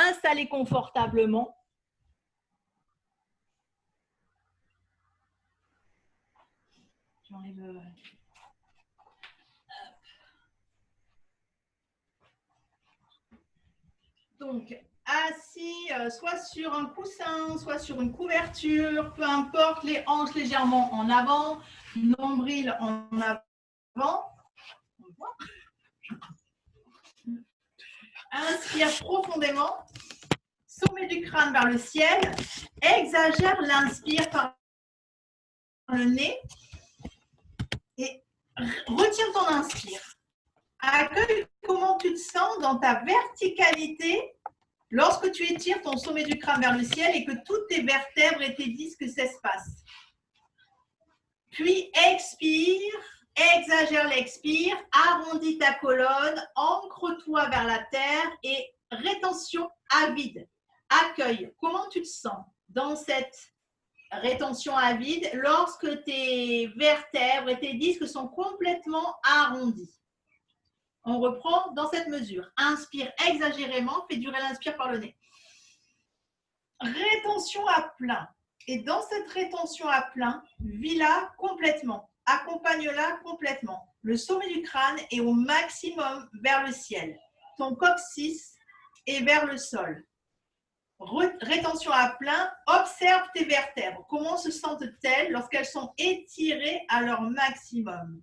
installé confortablement. J'enlève. Donc, assis, soit sur un coussin, soit sur une couverture, peu importe, les hanches légèrement en avant, nombril en avant. Inspire profondément, sommet du crâne vers le ciel, exagère l'inspire par le nez et retire ton inspire. Accueille comment tu te sens dans ta verticalité lorsque tu étires ton sommet du crâne vers le ciel et que toutes tes vertèbres et tes disques s'espacent. Puis expire, exagère l'expire, arrondis ta colonne, ancre-toi vers la terre et rétention à vide. Accueille comment tu te sens dans cette rétention à vide lorsque tes vertèbres et tes disques sont complètement arrondis. On reprend dans cette mesure. Inspire exagérément, fais durer l'inspire par le nez. Rétention à plein. Et dans cette rétention à plein, vis-la complètement. Accompagne-la complètement. Le sommet du crâne est au maximum vers le ciel. Ton coccyx est vers le sol. Rétention à plein, observe tes vertèbres. Comment se sentent-elles lorsqu'elles sont étirées à leur maximum?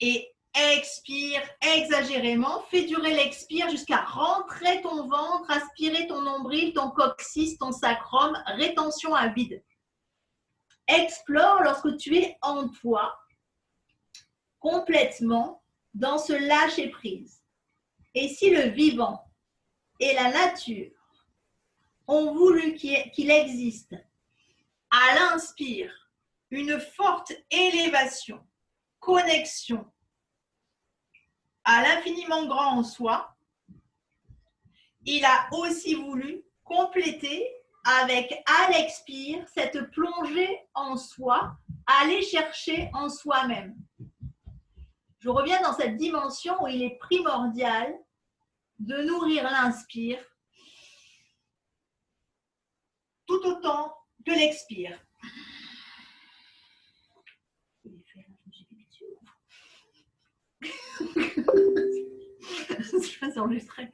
Et expire exagérément, fais durer l'expire jusqu'à rentrer ton ventre, aspirer ton nombril, ton coccyx, ton sacrum, rétention à vide. Explore lorsque tu es en toi, complètement dans ce lâcher-prise. Et si le vivant et la nature ont voulu qu'il existe à l'inspire une forte élévation, connexion à l'infiniment grand en soi, il a aussi voulu compléter avec à l'expire cette plongée en soi, aller chercher en soi-même. Je reviens dans cette dimension où il est primordial de nourrir l'inspire tout autant que l'expire. Je vais enregistrer.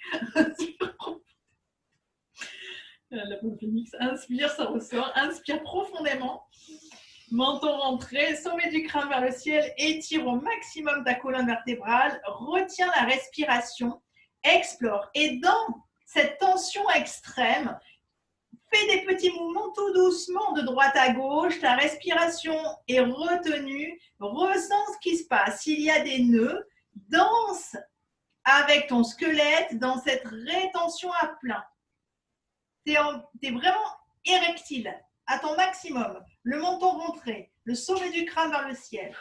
La peau phoenix, inspire, ça ressort. Inspire profondément. Menton rentré, sommet du crâne vers le ciel, étire au maximum ta colonne vertébrale, retiens la respiration, explore. Et dans cette tension extrême, fais des petits mouvements tout doucement de droite à gauche, ta respiration est retenue, ressens ce qui se passe. S'il y a des nœuds, danse avec ton squelette dans cette rétention à plein. Tu es vraiment érectile à ton maximum, le menton rentré, le sommet du crâne vers le ciel.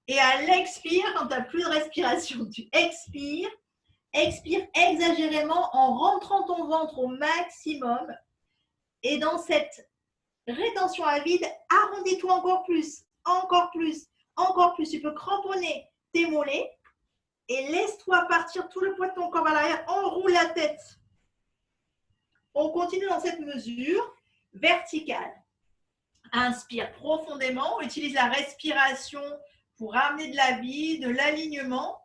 Et à l'expire, quand tu n'as plus de respiration, tu expires, expire exagérément en rentrant ton ventre au maximum. Et dans cette rétention à vide, arrondis-toi encore plus, encore plus, encore plus. Tu peux cramponner tes mollets et laisse-toi partir tout le poids de ton corps à l'arrière, enroule la tête. On continue dans cette mesure verticale. Inspire profondément, utilise la respiration pour amener de la vie, de l'alignement,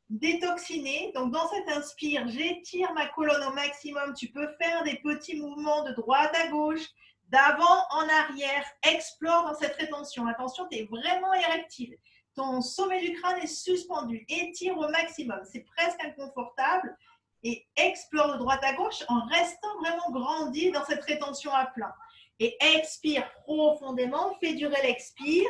détoxiner. Donc dans cette inspire, j'étire ma colonne au maximum. Tu peux faire des petits mouvements de droite à gauche, d'avant en arrière. Explore dans cette rétention. Attention, tu es vraiment érectile. Ton sommet du crâne est suspendu. Étire au maximum. C'est presque inconfortable. Et explore de droite à gauche en restant vraiment grandi dans cette rétention à plein. Et expire profondément, fais durer l'expire.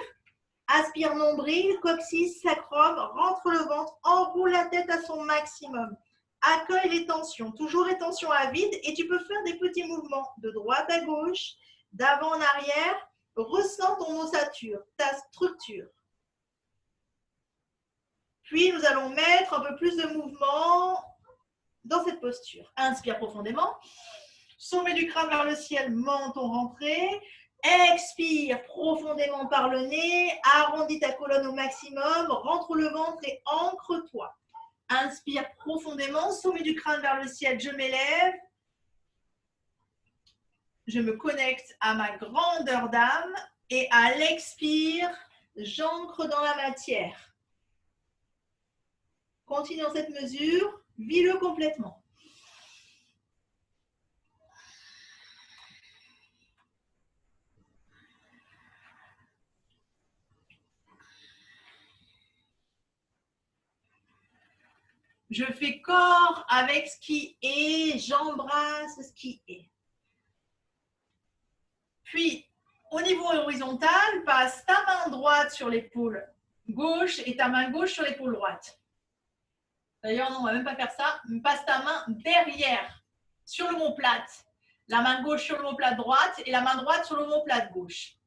Aspire nombril, coccyx, sacrum, rentre le ventre, enroule la tête à son maximum. Accueille les tensions, toujours les tensions à vide. Et tu peux faire des petits mouvements de droite à gauche, d'avant en arrière. Ressens ton ossature, ta structure. Puis nous allons mettre un peu plus de mouvement dans cette posture. Inspire profondément. Sommet du crâne vers le ciel, menton rentré. Expire profondément par le nez. Arrondis ta colonne au maximum. Rentre le ventre et ancre-toi. Inspire profondément. Sommet du crâne vers le ciel, je m'élève. je me connecte à ma grandeur d'âme et à l'expire, j'ancre dans la matière. Continue dans cette mesure, vis-le complètement. Je fais corps avec ce qui est, j'embrasse ce qui est. Puis, au niveau horizontal, passe ta main droite sur l'épaule gauche et ta main gauche sur l'épaule droite. D'ailleurs, non, on ne va même pas faire ça. Passe ta main derrière, sur l'omoplate. La main gauche sur l'omoplate droite et la main droite sur l'omoplate gauche.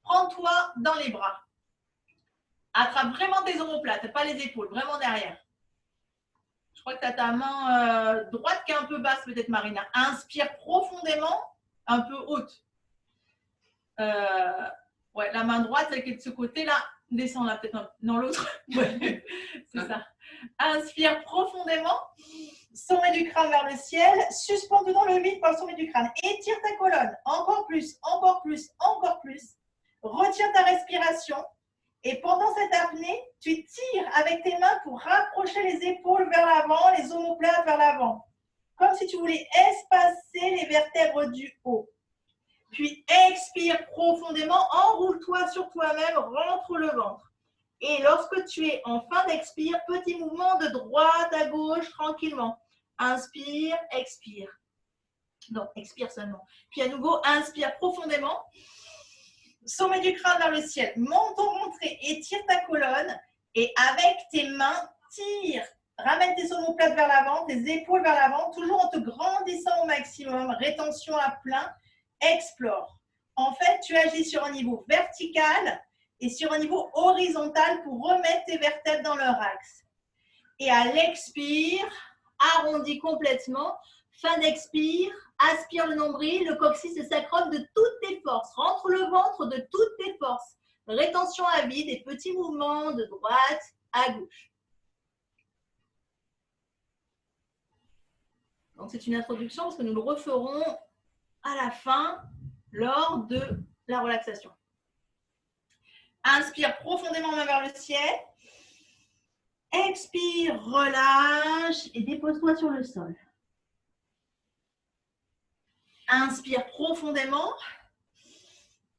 Prends-toi dans les bras. Attrape vraiment tes omoplates, pas les épaules, vraiment derrière. Je crois que tu as ta main droite qui est un peu basse, peut-être, Marina. Inspire profondément, un peu haute. Ouais, la main droite, celle qui est de ce côté-là, descends-la peut-être. Non, l'autre. Ouais, c'est ça. Inspire profondément. Sommet du crâne vers le ciel. Suspends-toi dans le vide par le sommet du crâne. Étire ta colonne. Encore plus, encore plus, encore plus. Retiens ta respiration. Et pendant cette apnée, tu tires avec tes mains pour rapprocher les épaules vers l'avant, les omoplates vers l'avant. Comme si tu voulais espacer les vertèbres du haut. Puis expire profondément, enroule-toi sur toi-même, rentre le ventre. Et lorsque tu es en fin d'expire, petit mouvement de droite à gauche tranquillement. Inspire, expire. Non, expire seulement. Puis à nouveau, inspire profondément. Sommet du crâne vers le ciel. Menton rentré, étire ta colonne. Et avec tes mains, tire. Ramène tes omoplates vers l'avant, tes épaules vers l'avant, toujours en te grandissant au maximum. Rétention à plein. Explore. En fait, tu agis sur un niveau vertical et sur un niveau horizontal pour remettre tes vertèbres dans leur axe. Et à l'expire, arrondis complètement. Fin d'expire, aspire le nombril, le coccyx, le sacrum de toutes tes forces. Rentre le ventre de toutes tes forces. Rétention à vide et petits mouvements de droite à gauche. Donc c'est une introduction parce que nous le referons à la fin lors de la relaxation. Inspire profondément main vers le ciel. Expire, relâche et dépose-toi sur le sol. Inspire profondément.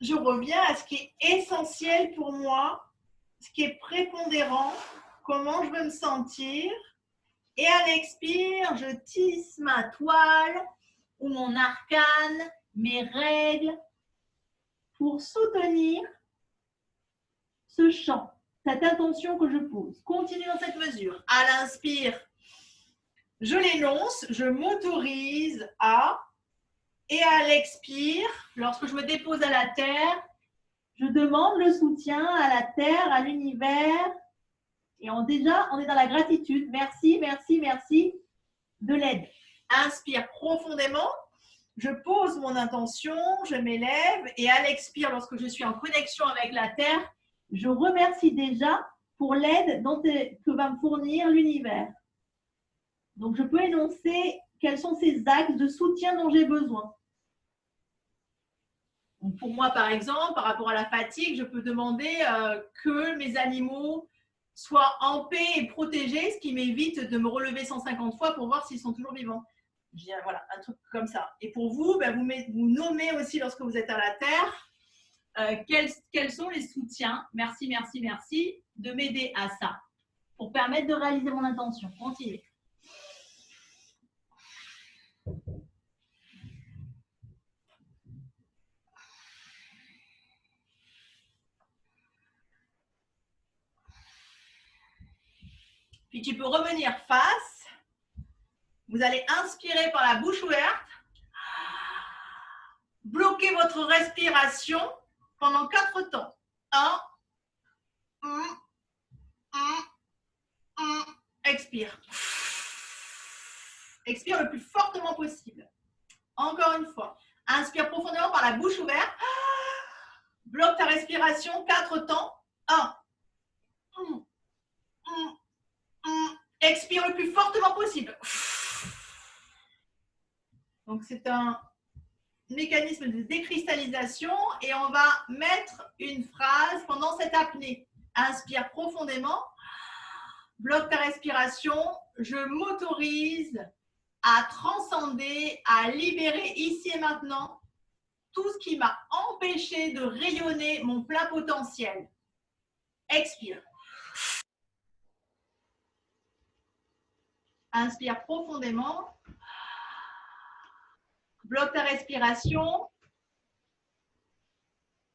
Je reviens à ce qui est essentiel pour moi, ce qui est prépondérant, comment je veux me sentir. Et à l'expire, je tisse ma toile ou mon arcane, mes règles pour soutenir ce chant, cette intention que je pose. Continue dans cette mesure. À l'inspire, je l'énonce, je m'autorise à, et à l'expire, lorsque je me dépose à la terre, je demande le soutien à la terre, à l'univers, et déjà, on est dans la gratitude. Merci, merci, merci de l'aide. Inspire profondément. Je pose mon intention, je m'élève et à l'expire, lorsque je suis en connexion avec la terre, je remercie déjà pour l'aide que va me fournir l'univers. Donc, je peux énoncer quels sont ces axes de soutien dont j'ai besoin. Donc, pour moi, par exemple, par rapport à la fatigue, je peux demander que mes animaux soient en paix et protégés, ce qui m'évite de me relever 150 fois pour voir s'ils sont toujours vivants. Je dis, voilà, un truc comme ça. Et pour vous, ben, vous nommez aussi lorsque vous êtes à la terre, quels sont les soutiens, merci, merci, merci, de m'aider à ça, pour permettre de réaliser mon intention. Continuez. Puis tu peux revenir face. Vous allez inspirer par la bouche ouverte. Bloquez votre respiration pendant 4 temps. 1, expire. Expire le plus fortement possible. Encore une fois. Inspire profondément par la bouche ouverte. Bloque ta respiration 4 temps. 1. Expire le plus fortement possible. Donc c'est un mécanisme de décristallisation et on va mettre une phrase pendant cette apnée. Inspire profondément, bloque ta respiration, je m'autorise à transcender, à libérer ici et maintenant tout ce qui m'a empêché de rayonner mon plein potentiel. Expire. Inspire profondément. Bloque ta respiration.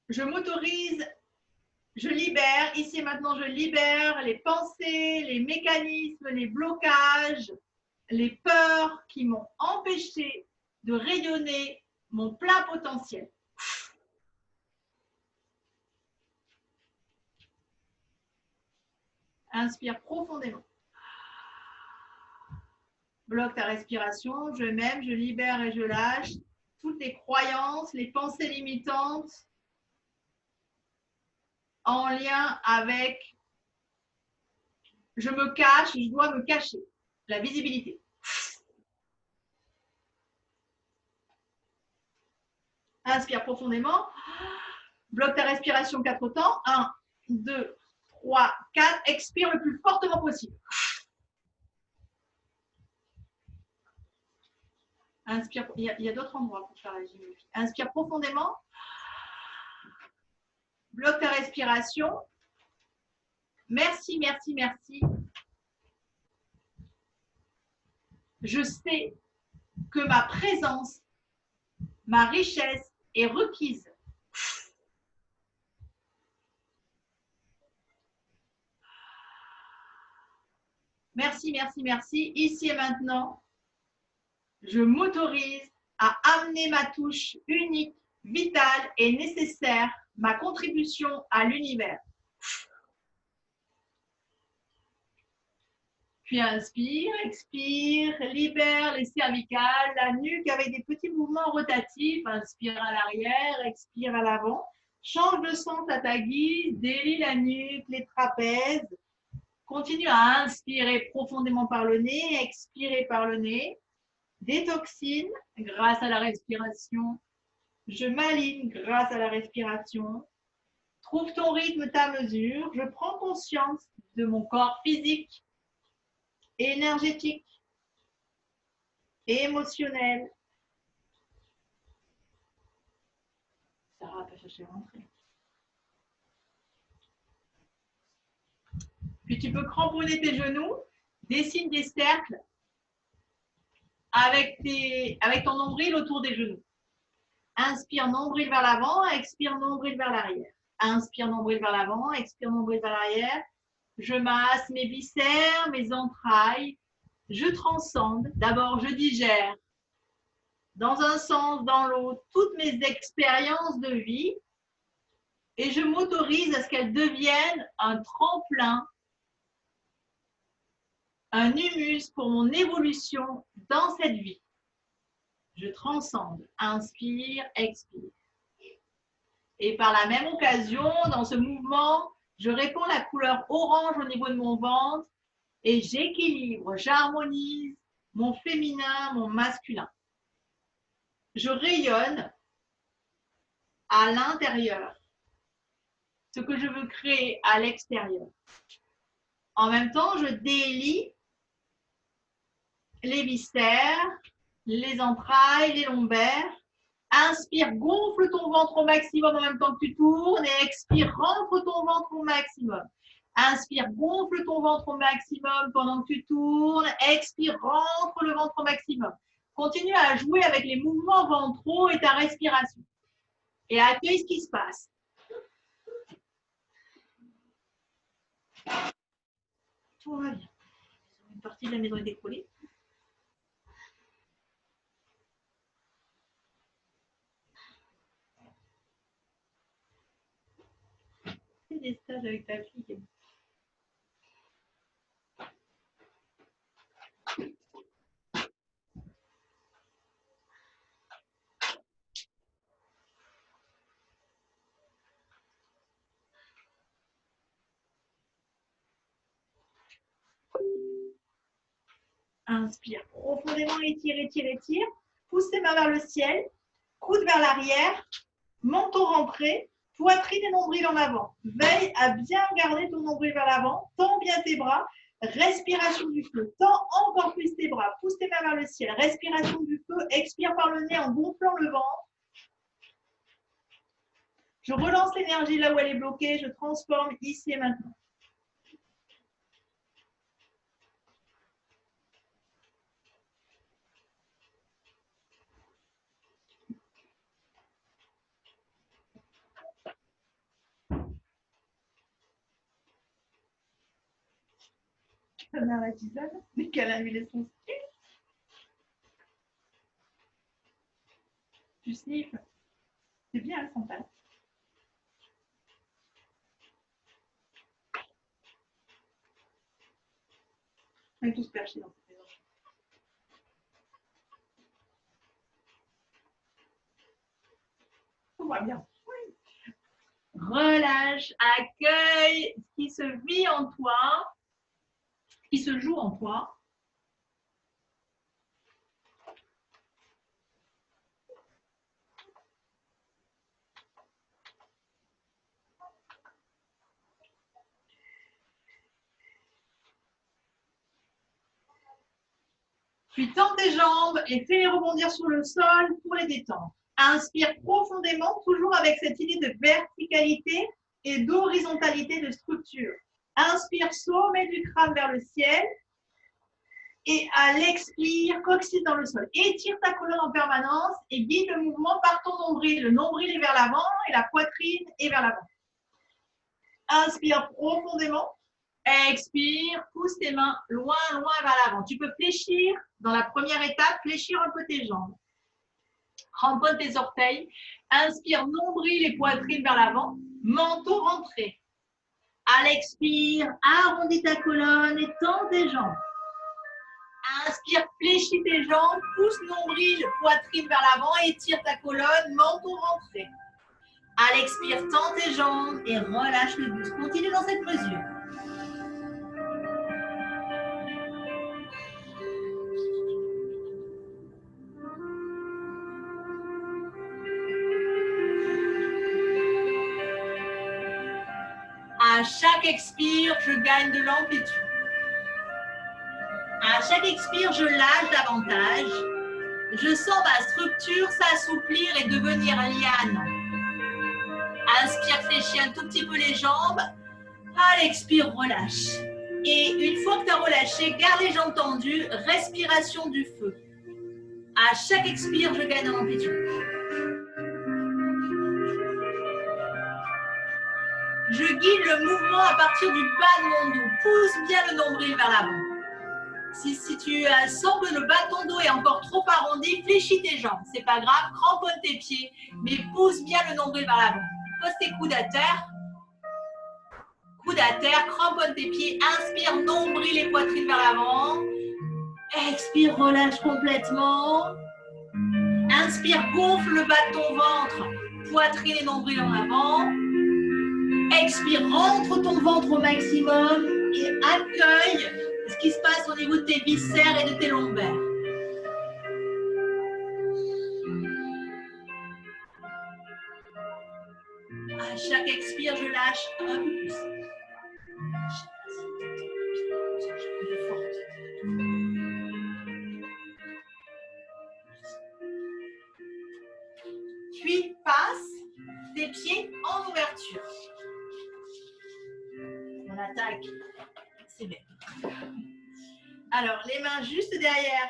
Je m'autorise, je libère. Ici et maintenant, je libère les pensées, les mécanismes, les blocages, les peurs qui m'ont empêché de rayonner mon plein potentiel. Inspire profondément. Bloque ta respiration. Je m'aime, je libère et je lâche toutes les croyances, les pensées limitantes en lien avec je me cache, je dois me cacher. La visibilité. Inspire profondément. Bloque ta respiration 4 temps. 1, 2, 3, 4. Expire le plus fortement possible. Inspire. Il y a d'autres endroits pour faire la gynécologie. Inspire profondément. Bloque ta respiration. Merci, merci, merci. Je sais que ma présence, ma richesse est requise. Merci, merci, merci. Ici et maintenant, je m'autorise à amener ma touche unique, vitale et nécessaire, ma contribution à l'univers. Puis inspire, expire, libère les cervicales, la nuque avec des petits mouvements rotatifs. Inspire à l'arrière, expire à l'avant. Change de sens à ta guise, délie la nuque, les trapèzes. Continue à inspirer profondément par le nez, expirer par le nez. Détoxine grâce à la respiration. Je m'aligne grâce à la respiration. Trouve ton rythme, ta mesure. Je prends conscience de mon corps physique, énergétique, émotionnel. Sarah va chercher à rentrer. Puis tu peux cramponner tes genoux, dessine des cercles avec ton nombril autour des genoux. Inspire nombril vers l'avant, expire nombril vers l'arrière. Inspire nombril vers l'avant, expire nombril vers l'arrière. Je masse mes viscères, mes entrailles. Je transcende. D'abord, je digère dans un sens, dans l'autre, toutes mes expériences de vie et je m'autorise à ce qu'elles deviennent un tremplin, un humus pour mon évolution dans cette vie. Je transcende. Inspire, expire. Et par la même occasion, dans ce mouvement, je répands la couleur orange au niveau de mon ventre et j'équilibre, j'harmonise mon féminin, mon masculin. Je rayonne à l'intérieur ce que je veux créer à l'extérieur. En même temps, je délie les viscères, les entrailles, les lombaires. Inspire, gonfle ton ventre au maximum en même temps que tu tournes et expire, rentre ton ventre au maximum. Inspire, gonfle ton ventre au maximum pendant que tu tournes. Expire, rentre le ventre au maximum. Continue à jouer avec les mouvements ventraux et ta respiration. Et accueille ce qui se passe. Tout va bien. Une partie de la maison est écroulée. Fais des stages avec ta fille. Inspire profondément, étire, étire, étire. Pousse tes mains vers le ciel. coude vers l'arrière, menton rentré, poitrine et nombril en avant. Veille à bien garder ton nombril vers l'avant, tends bien tes bras, respiration du feu. Tends encore plus tes bras, pousse tes mains vers le ciel, respiration du feu, expire par le nez en gonflant le ventre. Je relance l'énergie là où elle est bloquée, je transforme ici et maintenant. Ça m'a la tisane, dès qu'elle a huilé son style. Tu sniffes. C'est bien, elle sent. On est tous perchés dans cette maison. On voit bien. Oui. Relâche, accueille ce qui se vit en toi, ce qui se joue en toi. Puis tends tes jambes et fais-les rebondir sur le sol pour les détendre. Inspire profondément, toujours avec cette idée de verticalité et d'horizontalité de structure. Inspire, sommet du crâne vers le ciel. Et à l'expire, coccyx dans le sol. Étire ta colonne en permanence et guide le mouvement par ton nombril. Le nombril est vers l'avant et la poitrine est vers l'avant. Inspire profondément. Expire, pousse tes mains loin, loin vers l'avant. Tu peux fléchir dans la première étape, fléchir un peu tes jambes. Cramponne tes orteils. Inspire, nombril et poitrine vers l'avant. Menton rentré. À l'expire, arrondis ta colonne et tends tes jambes. Inspire, fléchis tes jambes, pousse nombril, poitrine vers l'avant, étire ta colonne, menton rentré. À l'expire, tends tes jambes et relâche le buste. Continue dans cette mesure. À chaque expire, je gagne de l'amplitude. À chaque expire, je lâche davantage. Je sens ma structure s'assouplir et devenir liane. Inspire, fléchis un tout petit peu les jambes. À l'expire, relâche. Et une fois que tu as relâché, garde les jambes tendues, respiration du feu. À chaque expire, je gagne en amplitude. Je guide le mouvement à partir du bas de mon dos. Pousse bien le nombril vers l'avant. Si tu sens que le bas de ton dos est encore trop arrondi, fléchis tes jambes. C'est pas grave, cramponne tes pieds, mais pousse bien le nombril vers l'avant. Pose tes coudes à terre. Coude à terre, cramponne tes pieds, inspire, nombril et poitrine vers l'avant. Expire, relâche complètement. Inspire, gonfle le bas de ton ventre, poitrine et nombril en avant. Expire, rentre ton ventre au maximum et accueille ce qui se passe au niveau de tes viscères et de tes lombaires. À chaque expire, je lâche un peu plus. Puis passe tes pieds en ouverture. On attaque. C'est bien. Alors, les mains juste derrière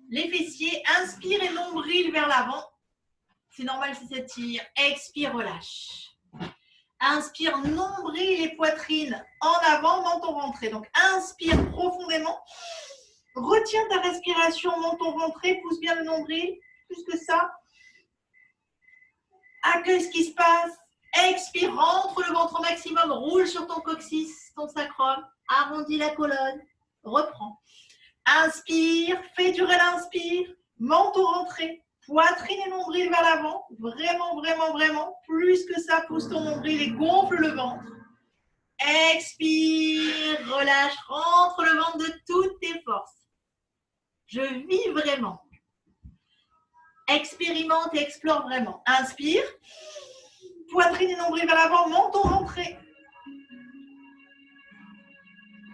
les fessiers. Inspire et nombril vers l'avant. C'est normal si ça tire. Expire, relâche. Inspire, nombril et poitrine en avant, menton rentré. Donc, inspire profondément. Retiens ta respiration, menton rentré. Pousse bien le nombril. Plus que ça. Accueille ce qui se passe. Expire, rentre le ventre au maximum. Roule sur ton coccyx, ton sacrum. Arrondis la colonne. Reprends. Inspire, fais durer l'inspire. Menton rentré. Poitrine et nombril vers l'avant. Vraiment, vraiment, vraiment. Plus que ça, pousse ton nombril et gonfle le ventre. Expire, relâche, rentre le ventre de toutes tes forces. Je vis vraiment. Expérimente et explore vraiment. Inspire. Poitrine et nombril vers l'avant, menton rentré.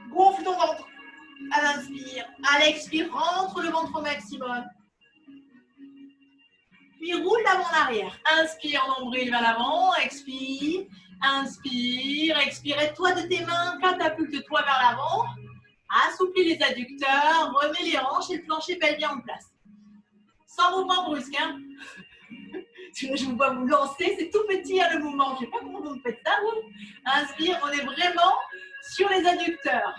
Gonfle ton ventre. À l'inspire. À l'expire, rentre le ventre au maximum. Puis roule l'avant en arrière. Inspire, nombril vers l'avant. Expire. Inspire. Expire. Aide-toi de tes mains. Catapulte-toi vers l'avant. Assouplis les adducteurs. Remets les hanches et le plancher pelvien en place. Sans mouvement brusque. Hein. Je vous vois vous lancer. C'est tout petit le mouvement. Je ne sais pas comment vous faites ça. Vous. Inspire. On est vraiment sur les adducteurs.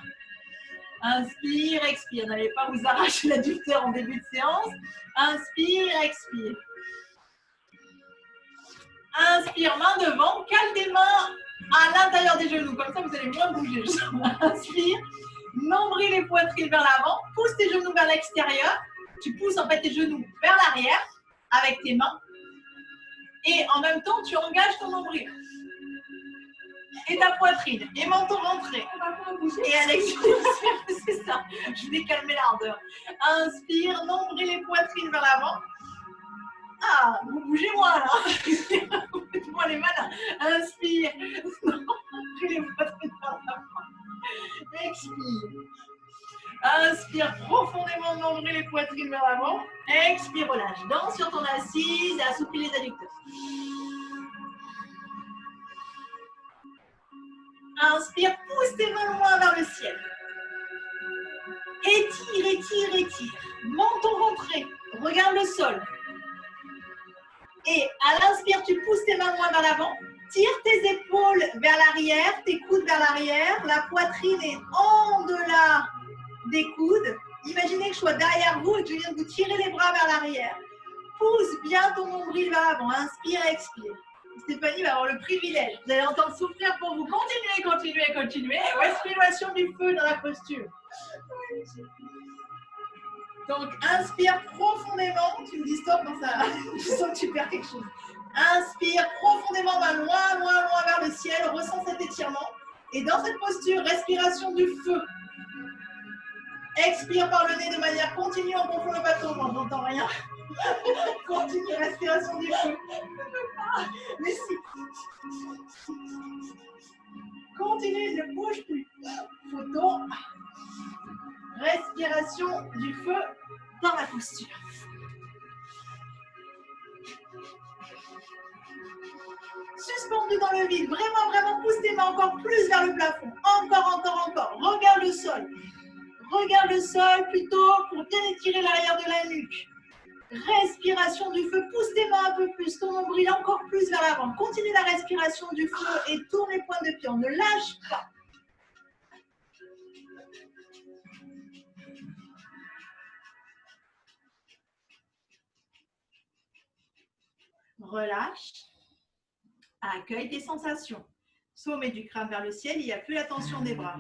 Inspire, expire. N'allez pas vous arracher l'adducteur en début de séance. Inspire, expire. Inspire, main devant. Cale des mains à l'intérieur des genoux. Comme ça, vous allez moins bouger. Inspire. Nombril et poitrine vers l'avant. Pousse tes genoux vers l'extérieur. Tu pousses en fait tes genoux vers l'arrière avec tes mains. Et en même temps, tu engages ton nombril. Et ta poitrine. Et menton rentré. Et à l'expire, c'est ça. Je vais calmer l'ardeur. Inspire, nombril et poitrine vers l'avant. Ah, vous bougez moins là. Faites-moi les malins. Inspire, nombril et poitrine vers l'avant. Expire. Inspire profondément, nombril et poitrine vers l'avant. Expire, relâche. Danse sur ton assise et assouplis les adducteurs. Inspire, pousse tes mains loin vers le ciel. Étire, étire, étire. Menton rentré. Regarde le sol. Et à l'inspire, tu pousses tes mains loin vers l'avant. Tire tes épaules vers l'arrière, tes coudes vers l'arrière. La poitrine est en delà des coudes. Imaginez que je sois derrière vous et que je viens de vous tirer les bras vers l'arrière. Pousse bien ton nombril vers l'avant. Inspire, expire. Stéphanie va avoir le privilège. Vous allez entendre souffrir pour vous. Continuez, continuez, continuez. Respiration du feu dans la posture. Donc, inspire profondément. Tu me dis stop dans ça. Je sens que tu perds quelque chose. Inspire profondément, va loin, loin, loin vers le ciel. Ressens cet étirement. Et dans cette posture, respiration du feu. Expire par le nez de manière continue en gonflant le bâton. Moi, je n'entends rien. Continue, respiration du feu. Mais si. Continue, ne bouge plus. Photo. Respiration du feu dans la posture. Suspendu dans le vide. Vraiment, vraiment, pousse tes mains encore plus vers le plafond. Encore, encore, encore. Regarde le sol. Regarde le sol plutôt pour bien étirer l'arrière de la nuque. Respiration du feu. Pousse tes mains un peu plus. Ton nombril encore plus vers l'avant. Continue la respiration du feu et tourne les pointes de pied. On ne lâche pas. Relâche. Accueille tes sensations. Sommet du crâne vers le ciel. Il n'y a plus la tension des bras.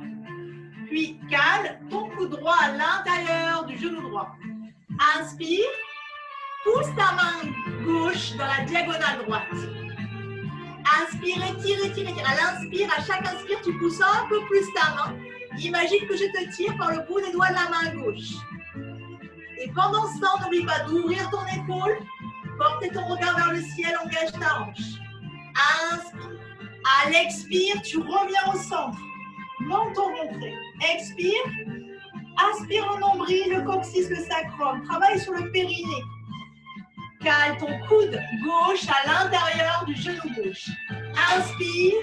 Puis cale ton cou droit à l'intérieur du genou droit. Inspire. Pousse ta main gauche dans la diagonale droite. Inspire, étire, étire, étire. À l'inspire, à chaque inspire, tu pousses un peu plus ta main. Imagine que je te tire par le bout des doigts de la main gauche. Et pendant ce temps, n'oublie pas d'ouvrir ton épaule, porter ton regard vers le ciel, engage ta hanche. Inspire. À l'expire, tu reviens au centre. Menton rentré. Expire. Aspire le nombril, le coccyx, le sacrum. Travaille sur le périnée. Cale ton coude gauche à l'intérieur du genou gauche. Inspire.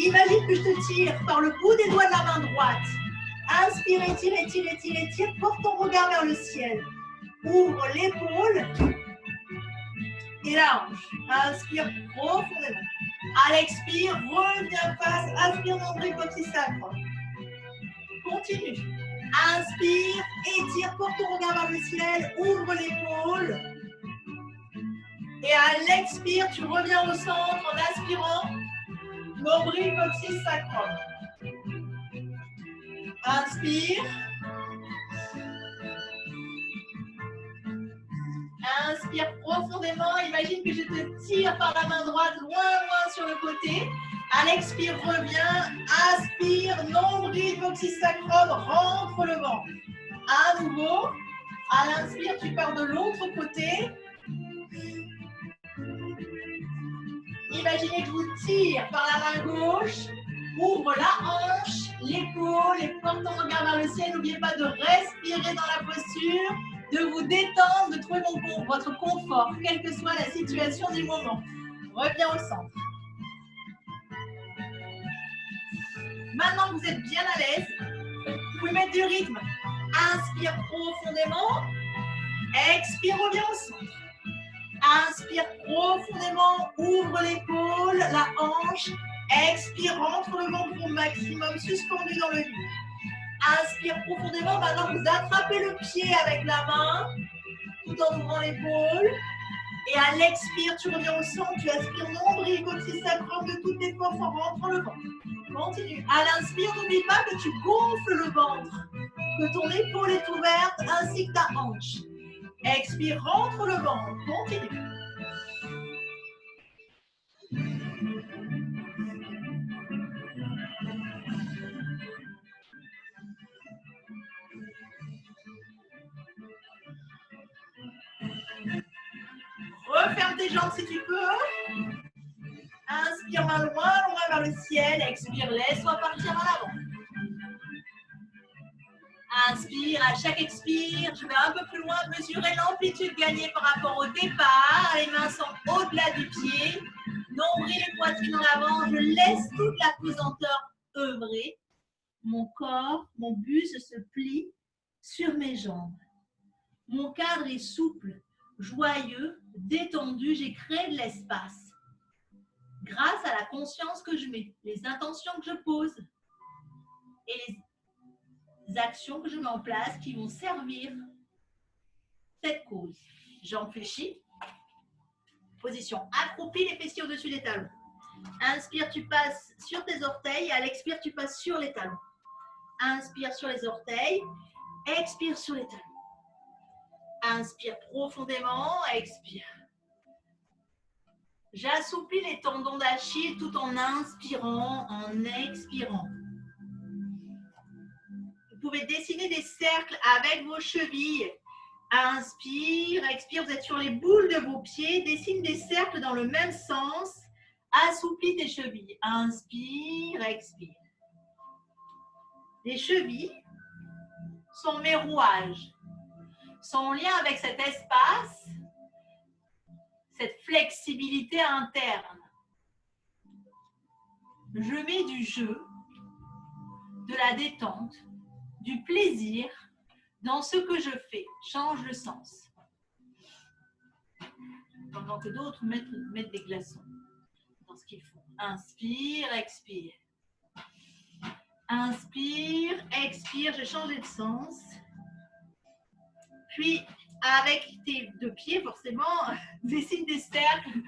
Imagine que je te tire par le bout des doigts de la main droite. Inspire, étire, étire, étire, étire. Porte ton regard vers le ciel. Ouvre l'épaule et la hanche. Inspire profondément. À l'expire, reviens face. Aspire nombril, coccyx, sacrum. Continue. Inspire, étire, porte ton regard vers le ciel. Ouvre l'épaule. Et à l'expire, tu reviens au centre en aspirant. Nombril, coccyx, sacrum. Inspire. Inspire profondément. Imagine que je te tire par la main droite, loin, loin sur le côté. À l'expire, reviens. Aspire, nombril, coccyx, sacrum. Rentre le ventre. À nouveau. À l'inspire, tu pars de l'autre côté. Imaginez que je vous tire par la main gauche, ouvre la hanche, l'épaule et porte ton regard vers le ciel. N'oubliez pas de respirer dans la posture, de vous détendre, de trouver votre confort, quelle que soit la situation du moment. Reviens au centre. Maintenant que vous êtes bien à l'aise, vous pouvez mettre du rythme. Inspire profondément, expire, reviens au centre. Inspire profondément, ouvre l'épaule, la hanche. Expire, rentre le ventre au maximum, suspendu dans le vide. Inspire profondément, maintenant vous attrapez le pied avec la main, tout en ouvrant l'épaule. Et à l'expire, tu reviens au centre, tu aspires nombril, coccyx sacrum de toutes tes forces en rentrant le ventre. Continue. À l'inspire, n'oublie pas que tu gonfles le ventre, que ton épaule est ouverte ainsi que ta hanche. Expire, rentre le ventre. Continue. Referme tes jambes si tu peux. Inspire, main loin vers le ciel. Expire, laisse-toi partir en avant. Inspire, à chaque expire, je vais un peu plus loin, mesurer l'amplitude gagnée par rapport au départ. Les mains sont au-delà du pied. Nombril et poitrine en avant. Je laisse toute la pesanteur œuvrer. Mon corps, mon buste se plie sur mes jambes. Mon cadre est souple, joyeux, détendu. J'ai créé de l'espace. Grâce à la conscience que je mets, les intentions que je pose et les actions que je mets en place qui vont servir cette cause. Jambes fléchies. Position accroupie, les fessiers au-dessus des talons. Inspire, tu passes sur tes orteils. À l'expire, tu passes sur les talons. Inspire sur les orteils. Expire sur les talons. Inspire profondément. Expire. J'assouplis les tendons d'Achille tout en inspirant, en expirant. Vous pouvez dessiner des cercles avec vos chevilles. Inspire, expire, vous êtes sur les boules de vos pieds. Dessine des cercles dans le même sens. Assouplis tes chevilles. Inspire, expire. Les chevilles sont mes rouages, sont en lien avec cet espace, cette flexibilité interne. Je mets du jeu, de la détente, du plaisir dans ce que je fais. Change le sens. Pendant que d'autres mettent des glaçons dans ce qu'ils font. Inspire, expire. Inspire, expire. J'ai changé de sens. Puis, avec tes deux pieds, forcément, dessine des cercles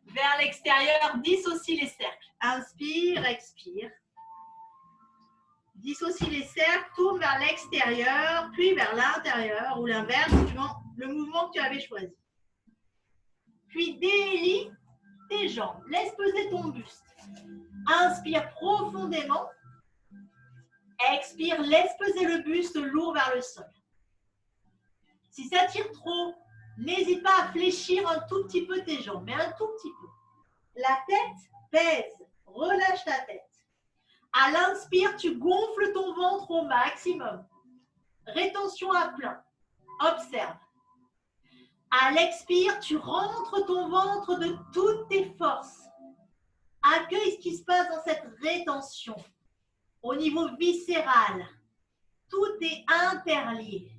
vers l'extérieur. Dissocie les cercles. Inspire, expire. Dissocie les cercles, tourne vers l'extérieur, puis vers l'intérieur ou l'inverse, suivant le mouvement que tu avais choisi. Puis délie tes jambes. Laisse peser ton buste. Inspire profondément. Expire, laisse peser le buste lourd vers le sol. Si ça tire trop, n'hésite pas à fléchir un tout petit peu tes jambes, mais un tout petit peu. La tête pèse. Relâche ta tête. À l'inspire, tu gonfles ton ventre au maximum. Rétention à plein. Observe. À l'expire, tu rentres ton ventre de toutes tes forces. Accueille ce qui se passe dans cette rétention. Au niveau viscéral, tout est interlié.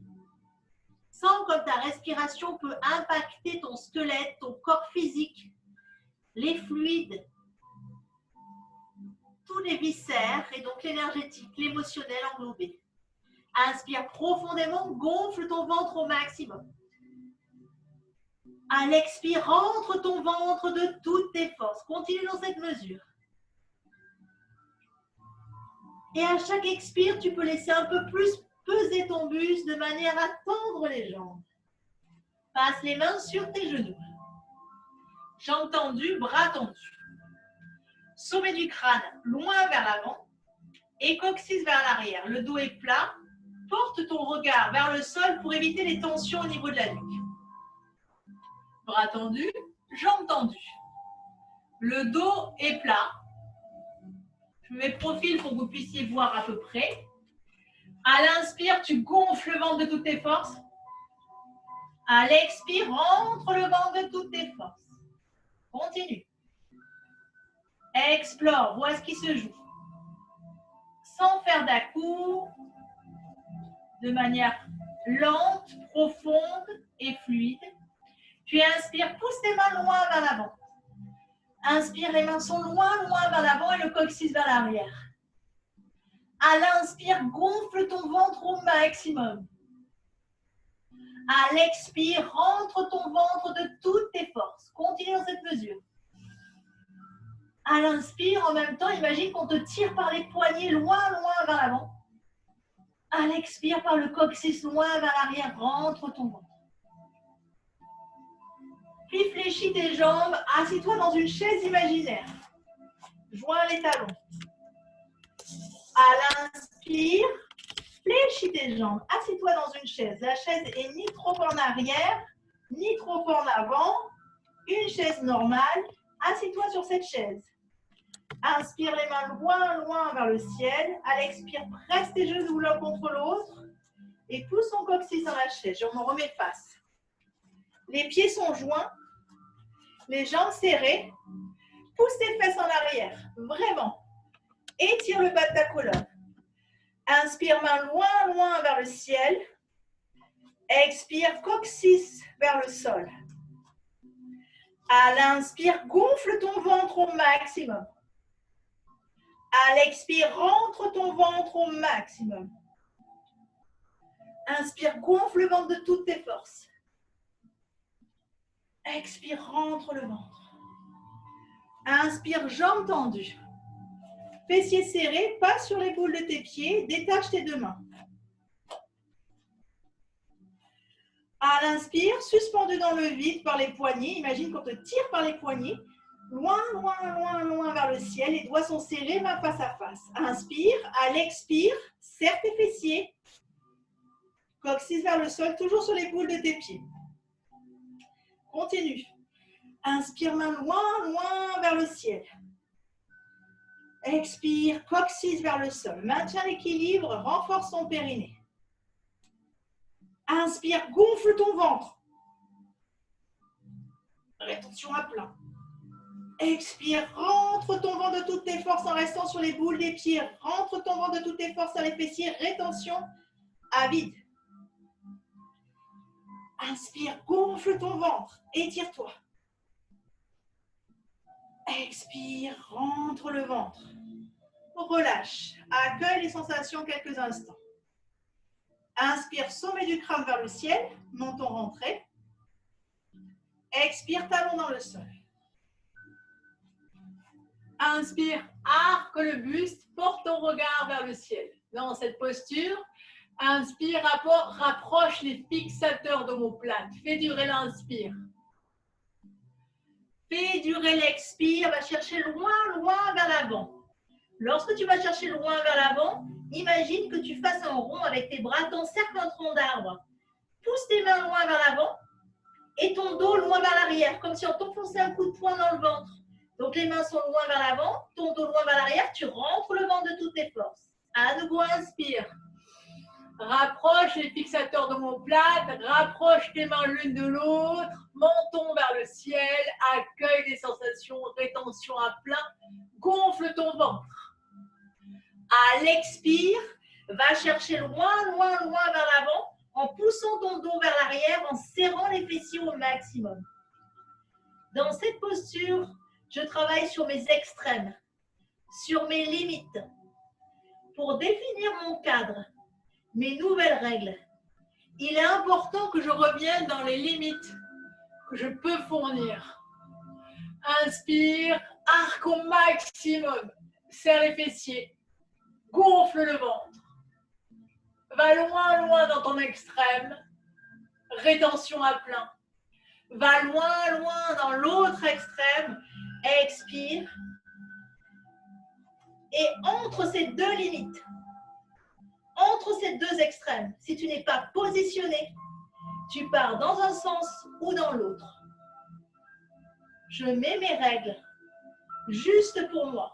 Sens comme ta respiration peut impacter ton squelette, ton corps physique, les fluides, tous les viscères et donc l'énergétique, l'émotionnel englobé. Inspire profondément, gonfle ton ventre au maximum. À l'expire, rentre ton ventre de toutes tes forces. Continue dans cette mesure. Et à chaque expire, tu peux laisser un peu plus peser ton buste de manière à tendre les jambes. Passe les mains sur tes genoux. Jambes tendues, bras tendus. Sommet du crâne loin vers l'avant et coccyx vers l'arrière. Le dos est plat. Porte ton regard vers le sol pour éviter les tensions au niveau de la nuque. Bras tendus, jambes tendues. Le dos est plat. Je mets profil pour que vous puissiez voir à peu près. À l'inspire, tu gonfles le ventre de toutes tes forces. À l'expire, rentre le ventre de toutes tes forces. Continue. Explore, vois ce qui se joue. Sans faire d'à-coups, de manière lente, profonde et fluide. Tu inspires, pousse tes mains loin vers l'avant. Inspire, les mains sont loin, loin vers l'avant et le coccyx vers l'arrière. À l'inspire, gonfle ton ventre au maximum. À l'expire, rentre ton ventre de toutes tes forces. Continue dans cette mesure. À l'inspire, en même temps, imagine qu'on te tire par les poignets loin, loin vers l'avant. À l'expire, par le coccyx loin vers l'arrière, rentre ton ventre. Puis fléchis tes jambes, assis-toi dans une chaise imaginaire. Joins les talons. À l'inspire, fléchis tes jambes, assis-toi dans une chaise. La chaise est ni trop en arrière, ni trop en avant. Une chaise normale, assis-toi sur cette chaise. Inspire les mains loin, loin vers le ciel. À l'expire, presse tes genoux l'un contre l'autre et pousse ton coccyx dans la chaise. Je me remets face. Les pieds sont joints, les jambes serrées. Pousse tes fesses en arrière, vraiment. Étire le bas de ta colonne. Inspire, main loin, loin vers le ciel. Expire, coccyx vers le sol. À l'inspire, gonfle ton ventre au maximum. À l'expire, rentre ton ventre au maximum. Inspire, gonfle le ventre de toutes tes forces. Expire, rentre le ventre. Inspire, jambes tendues. Fessiers serrés, pas sur les boules de tes pieds, détache tes deux mains. À l'inspire, suspendu dans le vide par les poignets, imagine qu'on te tire par les poignets, loin, loin, loin, loin vers le ciel, les doigts sont serrés, mains face à face. Inspire, à l'expire, serre tes fessiers, coccyx vers le sol, toujours sur les boules de tes pieds. Continue. Inspire, main loin, loin vers le ciel. Expire, coccyx vers le sol. Maintiens l'équilibre, renforce ton périnée. Inspire, gonfle ton ventre. Rétention à plat. Expire, rentre ton ventre de toutes tes forces en restant sur les boules des pieds. Rentre ton ventre de toutes tes forces à les fessiers. Rétention à vide. Inspire, gonfle ton ventre. Étire-toi. Expire, rentre le ventre. Relâche. Accueille les sensations quelques instants. Inspire, sommet du crâne vers le ciel, menton rentré. Expire, talon dans le sol. Inspire, arque le buste, porte ton regard vers le ciel. Dans cette posture, inspire, rapproche les fixateurs d'omoplate. Fais durer l'inspire. Fais durer l'expire, va chercher loin, loin vers l'avant. Lorsque tu vas chercher loin vers l'avant, imagine que tu fasses un rond avec tes bras, t'encercle un tronc d'arbre. Pousse tes mains loin vers l'avant et ton dos loin vers l'arrière, comme si on t'enfonçait un coup de poing dans le ventre. Donc les mains sont loin vers l'avant, ton dos loin vers l'arrière, tu rentres le ventre de toutes tes forces. À nouveau, inspire. Rapproche les fixateurs d'omoplate, rapproche tes mains l'une de l'autre, menton vers le ciel, accueille les sensations, rétention à plein, gonfle ton ventre. À l'expire, va chercher loin, loin, loin vers l'avant, en poussant ton dos vers l'arrière, en serrant les fessiers au maximum. Dans cette posture, je travaille sur mes extrêmes, sur mes limites, pour définir mon cadre, mes nouvelles règles. Il est important que je revienne dans les limites que je peux fournir. Inspire, arc au maximum, serre les fessiers, gonfle le ventre. Va loin, loin dans ton extrême, rétention à plein. Va loin, loin dans l'autre extrême, expire. Et entre ces deux limites, entre ces deux extrêmes, si tu n'es pas positionné, tu pars dans un sens ou dans l'autre. Je mets mes règles. juste pour moi.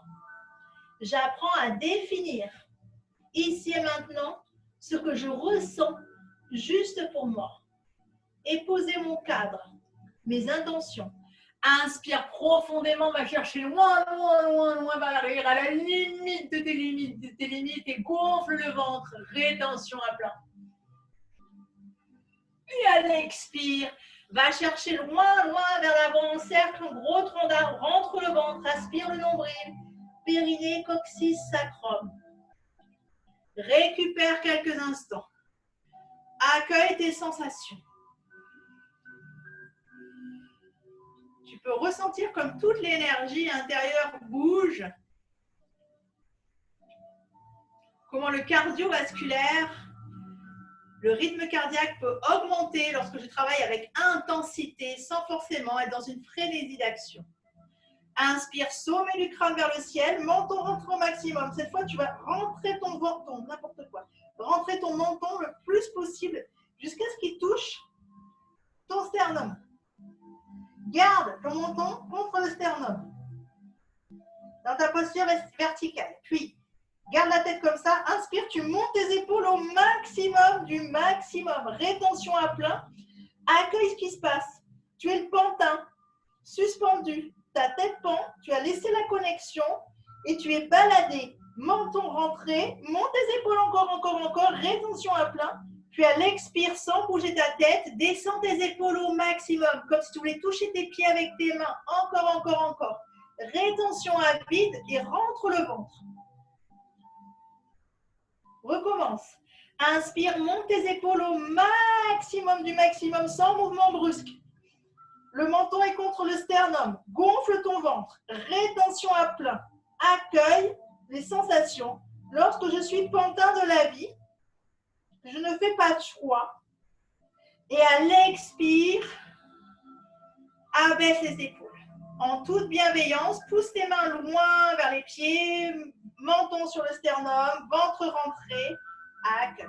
J'apprends à définir ici et maintenant ce que je ressens juste pour moi. Et poser mon cadre, mes intentions. Inspire profondément, va chercher loin, loin, loin, loin vers l'arrière, à la limite de tes limites, et gonfle le ventre, rétention à plat. Puis à l'expire, va chercher loin, loin vers l'avant, cercle un gros tronc d'arbre, rentre le ventre, aspire le nombril, périnée, coccyx, sacrum. Récupère quelques instants. Accueille tes sensations. Tu peux ressentir comme toute l'énergie intérieure bouge, comment le cardiovasculaire, le rythme cardiaque peut augmenter lorsque je travaille avec intensité sans forcément être dans une frénésie d'action. Inspire, sommet du crâne vers le ciel, menton rentre au maximum. Cette fois, tu vas rentrer ton menton, n'importe quoi. Rentrer ton menton le plus possible jusqu'à ce qu'il touche ton sternum. Garde ton menton contre le sternum dans ta posture verticale. Puis, garde la tête comme ça. Inspire, tu montes tes épaules au maximum du maximum. Rétention à plein. Accueille ce qui se passe. Tu es le pantin, suspendu. Ta tête pend, tu as laissé la connexion et tu es baladé. Menton rentré, monte tes épaules encore. Rétention à plein. Puis à l'expire, sans bouger ta tête, descends tes épaules au maximum, comme si tu voulais toucher tes pieds avec tes mains. Encore. Rétention à vide et rentre le ventre. Recommence. Inspire, monte tes épaules au maximum du maximum, sans mouvement brusque. Le menton est contre le sternum. Gonfle ton ventre. Rétention à plein. Accueille les sensations. Lorsque je suis pantin de la vie, je ne fais pas de choix. Et à l'expire, abaisse les épaules. En toute bienveillance, pousse tes mains loin vers les pieds, menton sur le sternum, ventre rentré, accueille.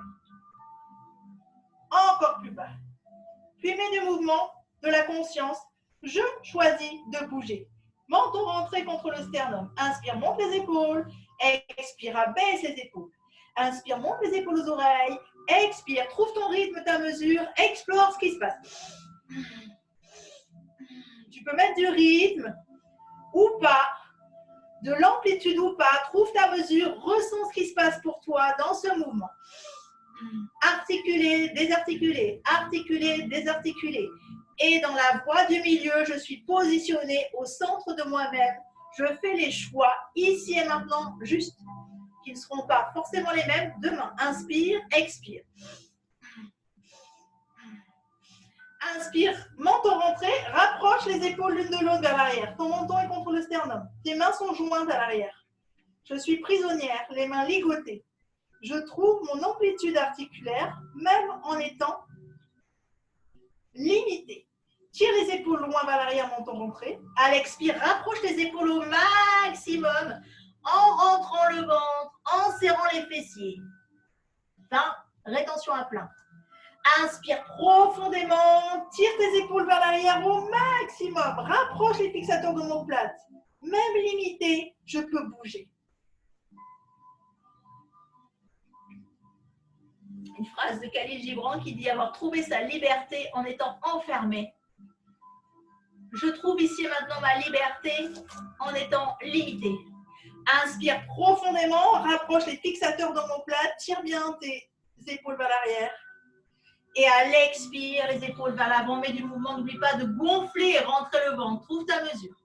Encore plus bas. Puis mets du mouvement, de la conscience. Je choisis de bouger. Menton rentré contre le sternum. Inspire, monte les épaules. Expire, abaisse les épaules. Inspire, monte les épaules aux oreilles. Expire, trouve ton rythme, ta mesure. Explore ce qui se passe. Tu peux mettre du rythme ou pas, de l'amplitude ou pas. Trouve ta mesure, ressens ce qui se passe pour toi dans ce mouvement. Articuler, désarticuler, articuler, désarticuler. Et dans la voie du milieu, je suis positionnée au centre de moi-même. Je fais les choix ici et maintenant, juste, qui ne seront pas forcément les mêmes demain. Inspire, expire. Inspire, menton rentré, rapproche les épaules l'une de l'autre vers l'arrière. Ton menton est contre le sternum. Tes mains sont jointes à l'arrière. Je suis prisonnière, les mains ligotées. Je trouve mon amplitude articulaire, même en étant limitée. Tire les épaules loin vers l'arrière, menton rentré. À l'expire, rapproche les épaules au maximum en rentrant le ventre, en serrant les fessiers. Fin, rétention à plein. Inspire profondément, tire tes épaules vers l'arrière au maximum. Rapproche les fixateurs d'omoplate. Même limité, je peux bouger. Une phrase de Khalil Gibran qui dit avoir trouvé sa liberté en étant enfermé. Je trouve ici et maintenant ma liberté en étant limité. Inspire profondément, rapproche les fixateurs d'omoplate, tire bien tes épaules vers l'arrière. Et à l'expire, les épaules vers l'avant, mets du mouvement, n'oublie pas de gonfler et rentrer le ventre, trouve ta mesure.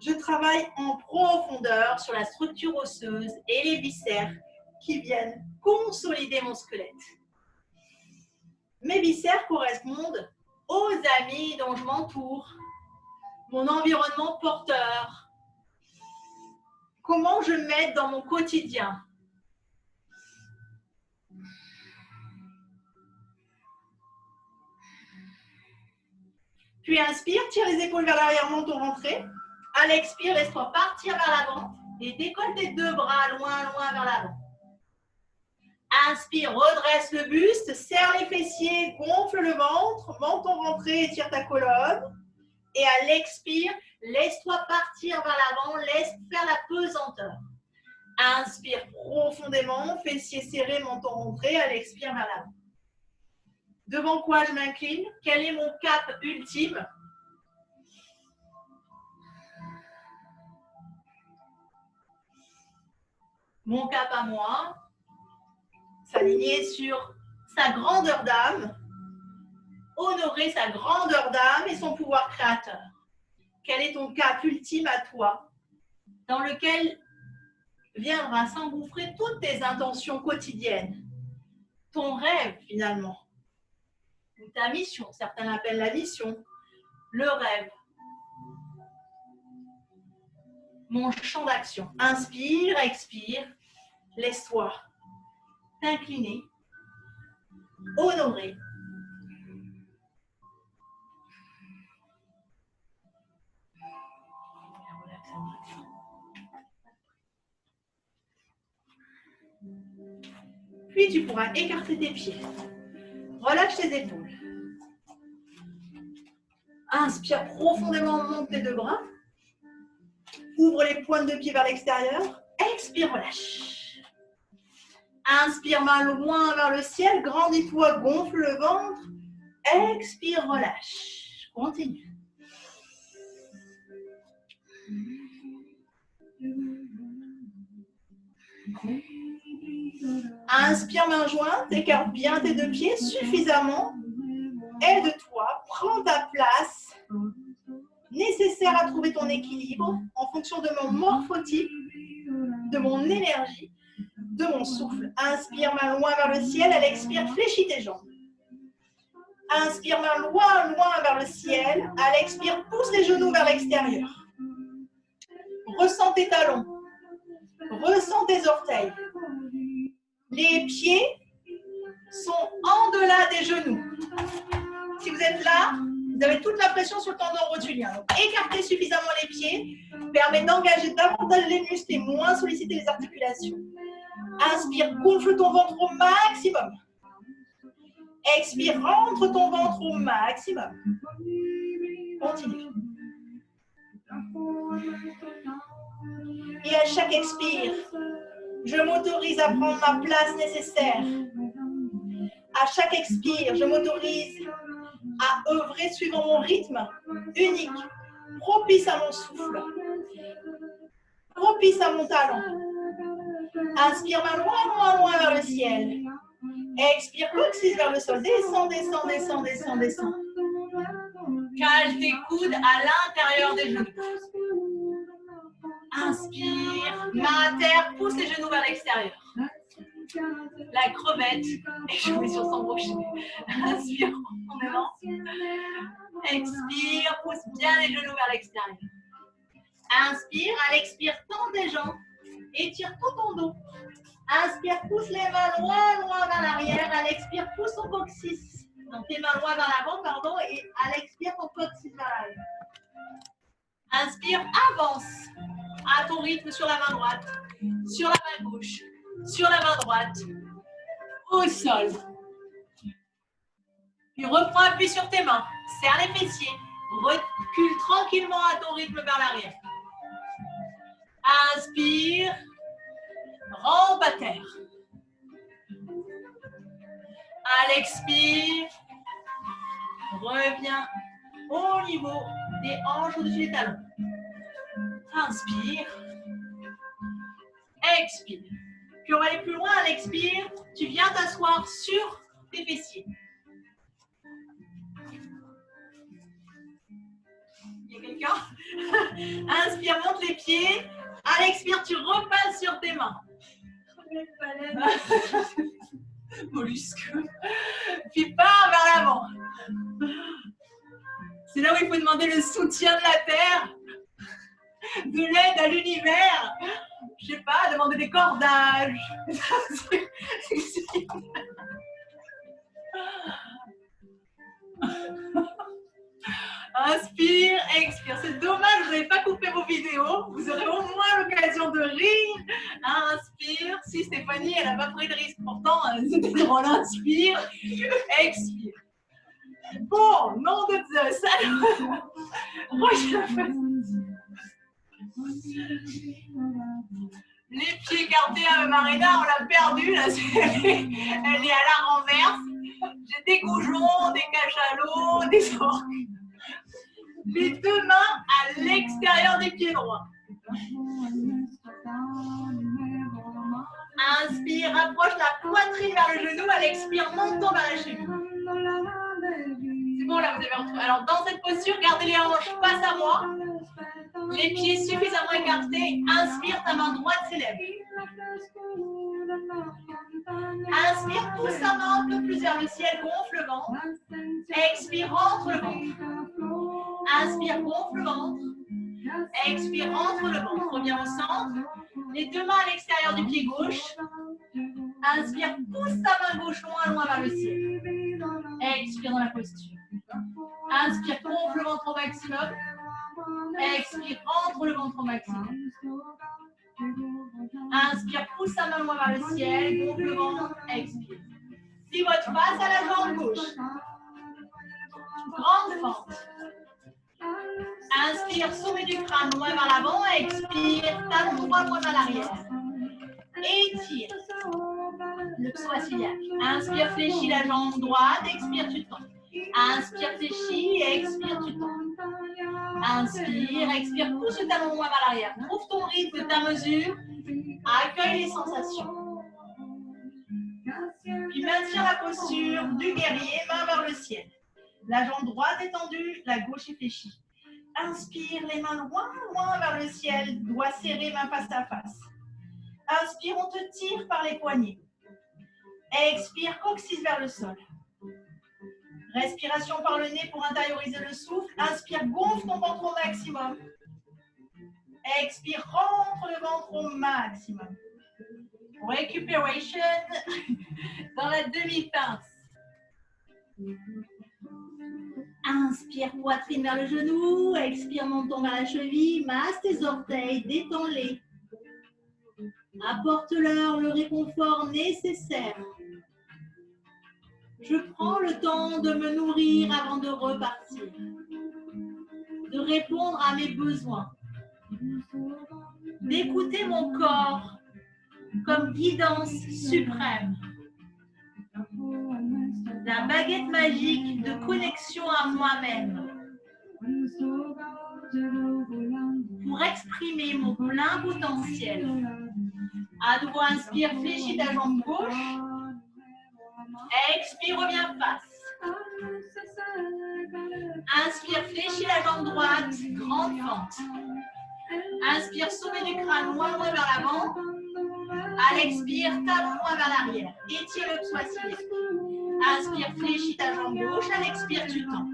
Je travaille en profondeur sur la structure osseuse et les viscères qui viennent consolider mon squelette. Mes viscères correspondent aux amis dont je m'entoure, mon environnement porteur, comment je m'aide dans mon quotidien. Puis inspire, tire les épaules vers l'arrière, menton rentré. À l'expire, laisse-toi partir vers l'avant et décolle tes deux bras loin, loin vers l'avant. Inspire, redresse le buste, serre les fessiers, gonfle le ventre, menton rentré, étire ta colonne. Et à l'expire, laisse-toi partir vers l'avant, laisse faire la pesanteur. Inspire profondément, fessiers serrés, menton rentré, à l'expire vers l'avant. Devant quoi je m'incline? Quel est mon cap ultime? Mon cap à moi, s'aligner sur sa grandeur d'âme, honorer sa grandeur d'âme et son pouvoir créateur. Quel est ton cap ultime à toi, dans lequel viendra s'engouffrer toutes tes intentions quotidiennes, ton rêve finalement, ou ta mission, certains l'appellent la mission, le rêve, mon champ d'action. Inspire, expire, laisse-toi t'incliner, honorer. Puis tu pourras écarter tes pieds. Relâche tes épaules. Inspire profondément, monte tes deux bras. Ouvre les pointes de pied vers l'extérieur. Expire, relâche. Inspire, main loin vers le ciel. Grandis-toi, gonfle le ventre. Expire, relâche. Continue. Inspire, main jointe. Écarte bien tes deux pieds suffisamment. Aide-toi, prends ta place nécessaire à trouver ton équilibre en fonction de mon morphotype, de mon énergie, de mon souffle. Inspire, main loin vers le ciel. À l'expire, fléchis tes jambes. Inspire, main loin vers le ciel. À l'expire, pousse les genoux vers l'extérieur. Ressens tes talons. Ressens tes orteils. Les pieds sont en delà des genoux. Si vous êtes là, vous avez toute la pression sur le tendon rotulien. Donc, écartez suffisamment les pieds, permet d'engager davantage les muscles et moins solliciter les articulations. Inspire, gonfle ton ventre au maximum. Expire, rentre ton ventre au maximum. Continue. Et à chaque expire, je m'autorise à prendre ma place nécessaire. À chaque expire, je m'autorise à œuvrer suivant mon rythme unique, propice à mon souffle, propice à mon talent. Inspire, main loin vers le ciel. Expire, coccyx vers le sol. Descends, descends, descends, descends, descends. Cale tes coudes à l'intérieur des genoux. Inspire, main à terre, pousse les genoux vers l'extérieur. La crevette, et je mets sur son rocher. Inspire profondément. Expire, pousse bien les genoux vers l'extérieur. Inspire, à l'expire, tends tes jambes, étire tout ton dos. Inspire, pousse les mains loin vers l'arrière. À l'expire, pousse ton coccyx. Donc tes mains loin vers l'avant, pardon, et à l'expire, ton coccyx vers l'arrière. Inspire, avance à ton rythme sur la main droite, sur la main gauche, sur la main droite, au sol. Puis reprends appui sur tes mains, serre les fessiers, recule tranquillement à ton rythme vers l'arrière. Inspire, rampe à terre. À l'expire, reviens au niveau des hanches au-dessus des talons. Inspire, expire. Puis on va aller plus loin, à l'expire, tu viens t'asseoir sur tes fessiers. Il y a quelqu'un? Inspire, monte les pieds. À l'expire, tu repasses sur tes mains. Mollusque. Puis pars vers l'avant. C'est là où il faut demander le soutien de la terre, de l'aide à l'univers. Je sais pas, demander des cordages. Inspire, expire. C'est dommage, vous n'avez pas coupé vos vidéos. Vous aurez au moins l'occasion de rire. Inspire. Si Stéphanie, elle n'a pas pris de risque. Pourtant, c'était drôle. Inspire, expire. Bon, nom de Zeus. Les pieds écartés à Marina, on l'a perdue, là, elle est à la renverse. J'ai des goujons, des cachalots, des orques. Les deux mains à l'extérieur des pieds droits. Inspire, rapproche la poitrine vers le genou. À l'expire, montons vers la cheville. C'est bon, là, vous avez retrouvé. Alors, dans cette posture, gardez les hanches face à moi. Les pieds suffisamment écartés. Inspire, ta main droite s'élève. Inspire, pousse ta main un peu plus vers le ciel, gonfle le ventre. Expire, rentre le ventre. Inspire, gonfle le ventre. Expire, rentre le ventre. Reviens au centre. Les deux mains à l'extérieur du pied gauche. Inspire, pousse ta main gauche loin vers le ciel. Expire dans la posture. Inspire, gonfle le ventre au maximum. Expire, rentre le ventre au maximum. Inspire, pousse ta main loin vers le ciel, gonfle le ventre, expire. Pivote face à la jambe gauche. Grande fente. Inspire, sommet du crâne loin vers l'avant, expire, talon droit loin vers l'arrière. Étire le psoas-iliaque. Inspire, fléchis la jambe droite, expire, tu tends. Inspire, fléchis, expire, tu tends. Inspire, expire, pousse le talon loin vers l'arrière. Trouve ton rythme, ta mesure. Accueille les sensations. Puis maintiens la posture du guerrier, main vers le ciel. La jambe droite est tendue, la gauche est fléchie. Inspire, les mains loin vers le ciel, doigts serrés, mains face à face. Inspire, on te tire par les poignets. Expire, coccyx vers le sol. Respiration par le nez pour intérioriser le souffle. Inspire, gonfle ton ventre au maximum. Expire, rentre le ventre au maximum. Recuperation dans la demi-pince. Inspire, poitrine vers le genou. Expire, menton vers la cheville. Masse tes orteils, détends-les. Apporte-leur le réconfort nécessaire. Je prends le temps de me nourrir avant de repartir, de répondre à mes besoins, d'écouter mon corps comme guidance suprême. La baguette magique de connexion à moi-même pour exprimer mon plein potentiel. À nouveau, inspire, fléchis ta jambe gauche. Expire, reviens face. Inspire, fléchis la jambe droite, grande fente. Inspire, sommet du crâne, loin vers l'avant. À l'expire, talon loin vers l'arrière. Étire le psoas-iliaque. Inspire, fléchis ta jambe gauche. À l'expire, tu tends.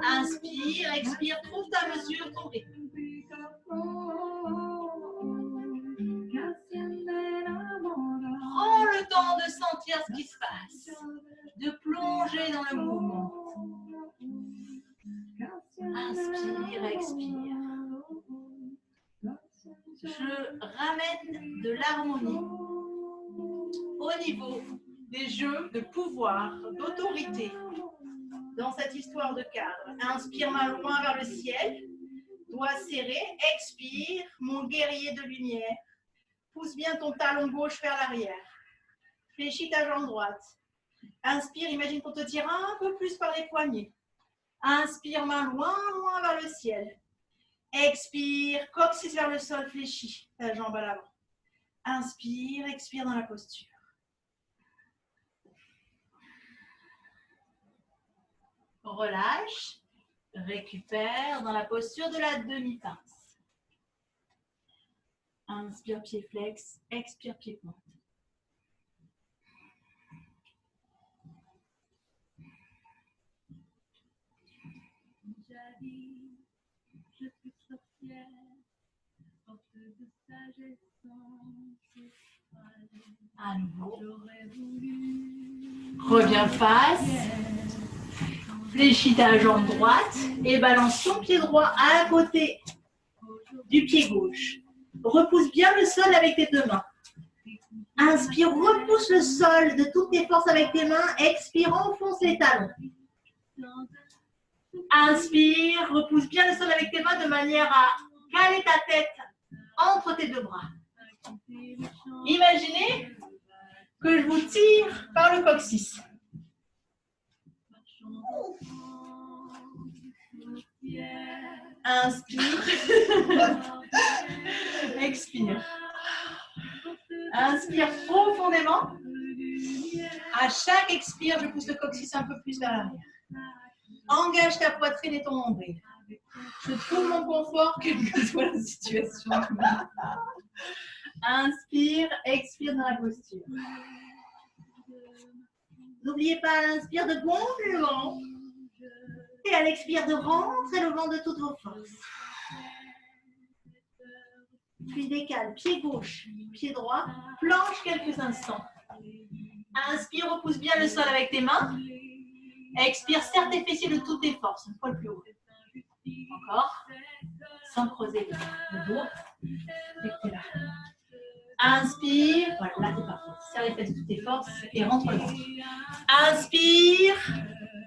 Inspire, expire, trouve ta mesure, ton rythme. Prends le temps de sentir ce qui se passe, de plonger dans le mouvement. Inspire, expire. Je ramène de l'harmonie au niveau des jeux de pouvoir, d'autorité dans cette histoire de cadre. Inspire, main loin vers le ciel, doigts serrés. Expire, mon guerrier de lumière. Pousse bien ton talon gauche vers l'arrière. Fléchis ta jambe droite. Inspire, imagine qu'on te tire un peu plus par les poignets. Inspire, main loin vers le ciel. Expire, coccyx vers le sol, fléchis ta jambe à l'avant. Inspire, expire dans la posture. Relâche, récupère dans la posture de la demi-pince. Inspire, pied flex, expire, pied pointe. Je suis sorcière, porte de sagesse sans à nouveau. Reviens face. Fléchis ta jambe droite et balance ton pied droit à côté du pied gauche. Repousse bien le sol avec tes deux mains. Inspire, repousse le sol de toutes tes forces avec tes mains. Expire, enfonce les talons. Inspire, repousse bien le sol avec tes mains de manière à caler ta tête entre tes deux bras. Imaginez que je vous tire par le coccyx. Inspire. Expire. Inspire profondément. À chaque expire, je pousse le coccyx un peu plus vers l'arrière. Engage ta poitrine et ton nombril. Je trouve mon confort, quelle que soit la situation. Inspire, expire dans la posture. N'oubliez pas à l'inspire de gonfler le ventre et à l'expire de rentrer le ventre de toutes vos forces. Puis décale, pied gauche, pied droit, planche quelques instants. Inspire, repousse bien le sol avec tes mains. Expire, serre tes fessiers de toutes tes forces, une fois le plus haut. Encore, sans creuser le dos. Et que t'es là. Inspire, voilà, là t'es parfait. Serre les fesses de toutes tes forces et rentre le ventre. Inspire,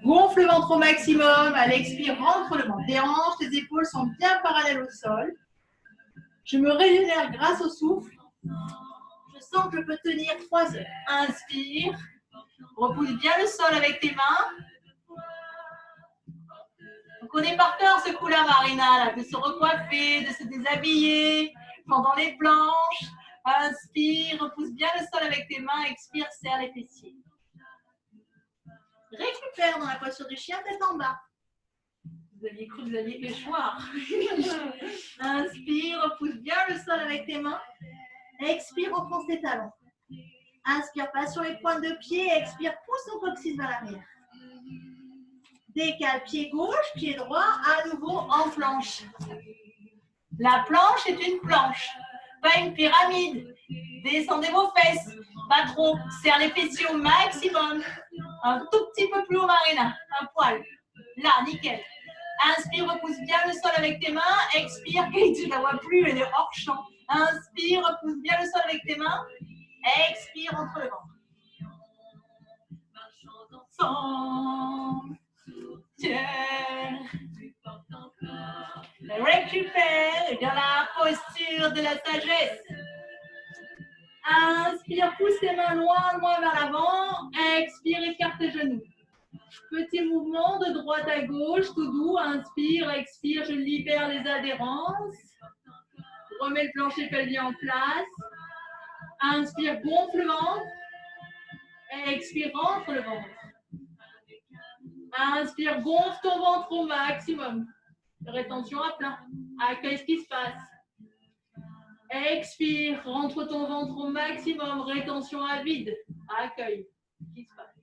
gonfle le ventre au maximum. À l'expire, rentre le ventre. Les hanches, les épaules sont bien parallèles au sol. Je me régénère grâce au souffle. Je sens que je peux tenir 3 heures. Inspire, repousse bien le sol avec tes mains. On connaît par cœur ce coup-là, Marina, là, de se recoiffer, de se déshabiller pendant les planches. Inspire, repousse bien le sol avec tes mains. Expire, serre les fessiers. Récupère dans la posture du chien, tête en bas. Vous aviez cru que vous alliez échoir. Inspire, repousse bien le sol avec tes mains. Expire, enfonce tes talons. Inspire, passe sur les pointes de pied. Expire, pousse ton coccyx vers l'arrière. Décale, pied gauche, pied droit, à nouveau en planche. La planche est une planche, pas une pyramide. Descendez vos fesses, pas trop. Serre les fessiers au maximum. Un tout petit peu plus haut, Marina. Un poil. Là, nickel. Inspire, repousse bien le sol avec tes mains. Expire, Kate, je ne la vois plus, elle est hors champ. Inspire, repousse bien le sol avec tes mains. Expire, entre le ventre. Ensemble. Tiens. Récupère dans la posture de la sagesse. Inspire, pousse tes mains loin, loin vers l'avant. Expire, écarte tes genoux. Petit mouvement de droite à gauche, tout doux. Inspire, expire, je libère les adhérences. Remets le plancher pelvien en place. Inspire, gonfle le ventre. Expire, rentre le ventre. Inspire, gonfle ton ventre au maximum. Rétention à plein. Accueille ce qui se passe. Expire, rentre ton ventre au maximum. Rétention à vide. Accueille ce qui se passe.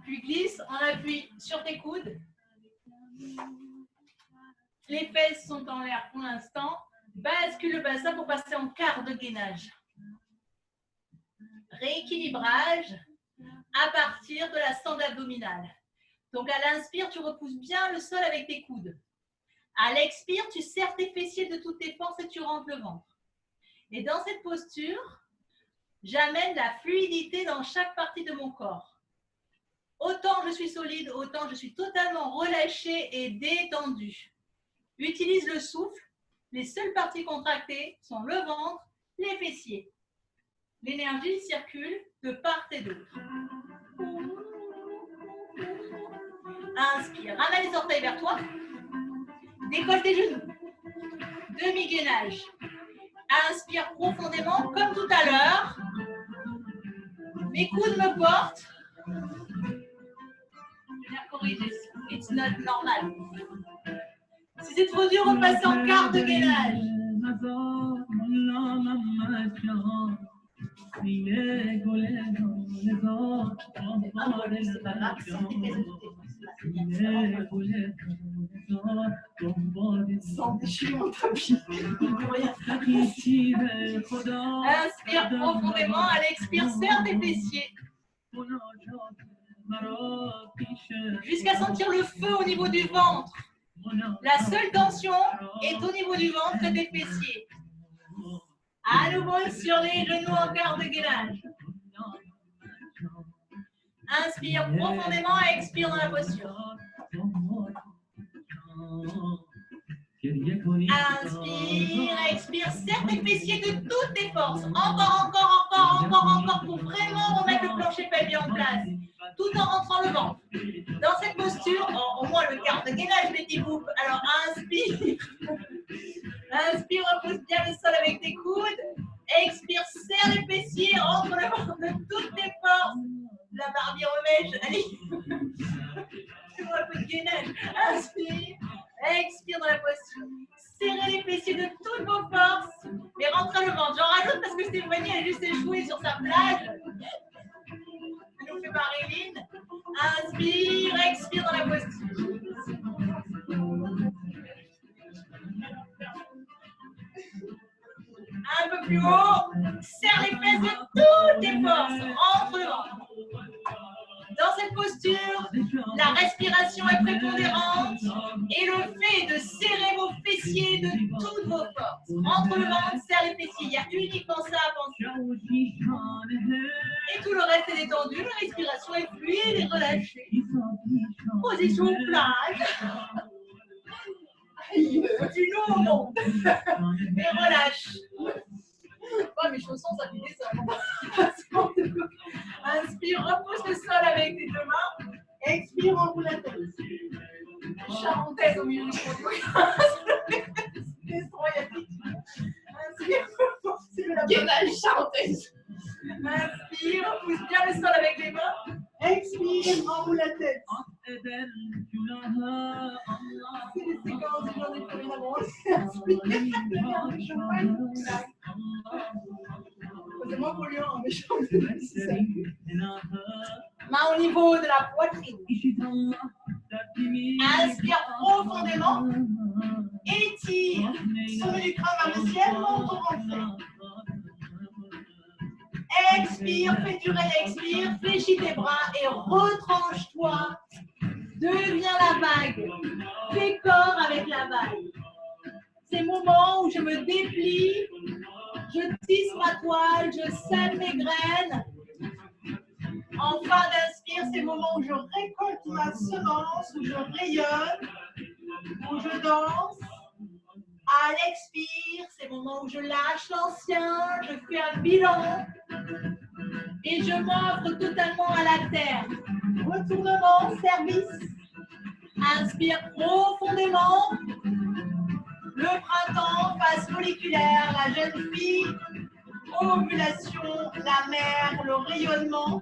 Puis glisse en appui sur tes coudes. Les fesses sont en l'air pour l'instant. Bascule le bassin pour passer en quart de gainage. Rééquilibrage à partir de la sonde abdominale. Donc à l'inspire, tu repousses bien le sol avec tes coudes. À l'expire, tu serres tes fessiers de toutes tes forces et tu rentres le ventre. Et dans cette posture, j'amène la fluidité dans chaque partie de mon corps. Autant je suis solide, autant je suis totalement relâchée et détendue. Utilise le souffle. Les seules parties contractées sont le ventre, les fessiers. L'énergie circule de part et d'autre. Inspire, ramène les orteils vers toi. Décolle tes genoux. Demi-gainage. Inspire profondément, comme tout à l'heure. Mes coudes me portent. It's not normal. Si c'est trop dur, repassez en quart de gainage. Inspire profondément, à l'expire, serre tes fessiers. Jusqu'à sentir le feu au niveau du ventre. La seule tension est au niveau du ventre et des fessiers. À nouveau sur les genoux en quart de gainage. Inspire profondément et expire dans la posture. Inspire, expire, serre tes fessiers de toutes tes forces. Encore, pour vraiment remettre le plancher pelvien en place, tout en rentrant le ventre. Dans cette posture, au moins le quart de gainage, petit groupe. Alors inspire, inspire, repose bien le sol avec tes coudes. Expire, serre les fessiers, rentre le ventre de toutes tes forces. La Barbie remèche, allez. Fais-moi un peu de gainage. Inspire, expire dans la posture. Serrez les fessiers de toutes vos forces. Et rentrez le ventre. J'en rajoute parce que Stéphanie a juste échoué sur sa plage. Elle nous fait Marilyn. Inspire, expire dans la posture. Un peu plus haut. Serre les fesses de toutes tes forces. Rentre le ventre. Dans cette posture, la respiration est prépondérante et le fait de serrer vos fessiers de toutes vos forces. Entre le ventre, serre les fessiers. Il y a uniquement ça à penser. Et tout le reste est détendu. La respiration est fluide et relâchée. Position plate. Du lourd. Et relâche. Oh, mes chaussons, ça fait des hommes. Inspire, repousse le sol avec tes deux mains. Expire, enroule la tête. Charentaise au milieu du produit. Inspire, repousse la gainage charentaise. Inspire, repousse bien le sol avec les mains. Expire, enroule la tête. C'est des séquences, j'en ai plus rien à manger. C'est moins polluant, mais je main au niveau de la poitrine. Inspire profondément. Étire. Sommet du crâne vers le ciel, monte au ventre. Expire, fais durer l'expire, fléchis tes bras et retranche-toi. Deviens la vague. Fais corps avec la vague. Ces moments où je me déplie, je tisse ma toile, je sème mes graines. En fin d'inspire, c'est le moment où je récolte ma semence, où je rayonne, où je danse. À l'expire, c'est le moment où je lâche l'ancien, je fais un bilan et je m'offre totalement à la terre. Retournement, service. Inspire profondément. Le printemps, phase folliculaire, la jeune fille, ovulation, la mer, le rayonnement.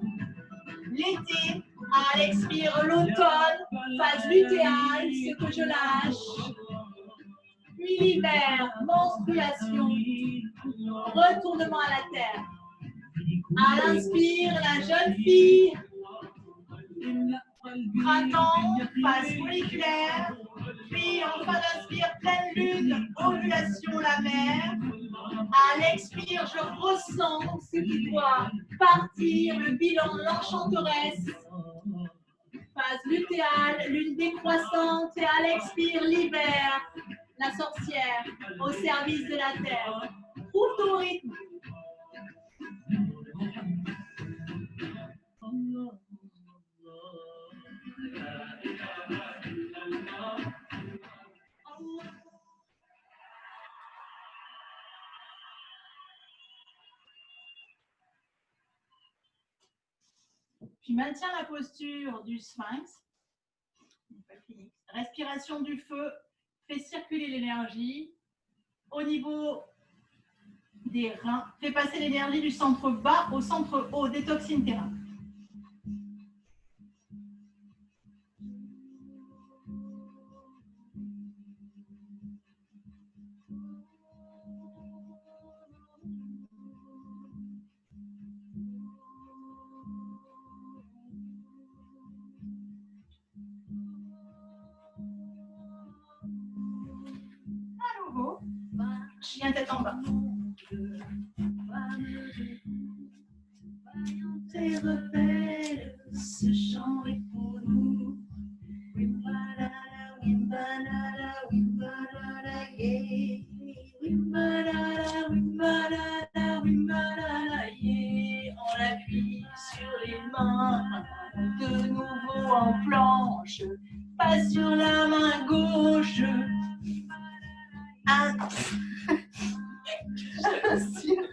L'été, à l'expire, l'automne, phase lutéale, ce que je lâche. Puis l'hiver, menstruation, retournement à la terre. À l'inspire, la jeune fille. Printemps, phase folliculaire. Puis en fin d'inspire, pleine lune, ovulation, la mer. À l'expire, je ressens ce qui doit partir, le bilan, l'enchanteresse. Phase lutéale, lune décroissante. Et à l'expire, l'hiver, la sorcière, au service de la terre. Trouve ton rythme. Puis maintiens la posture du sphinx. Respiration du feu, fais circuler l'énergie au niveau des reins. Fais passer l'énergie du centre bas au centre haut, détoxine tes reins. Chien tête en bas. Tes rebelles, ce chant est pour nous. Wimbalala, wimbalala, wimbalala, yeah. Wimbalala, wimbalala, wimbalala, yeah. On appuie sur les mains, de nouveau en planche. Pas Inspire.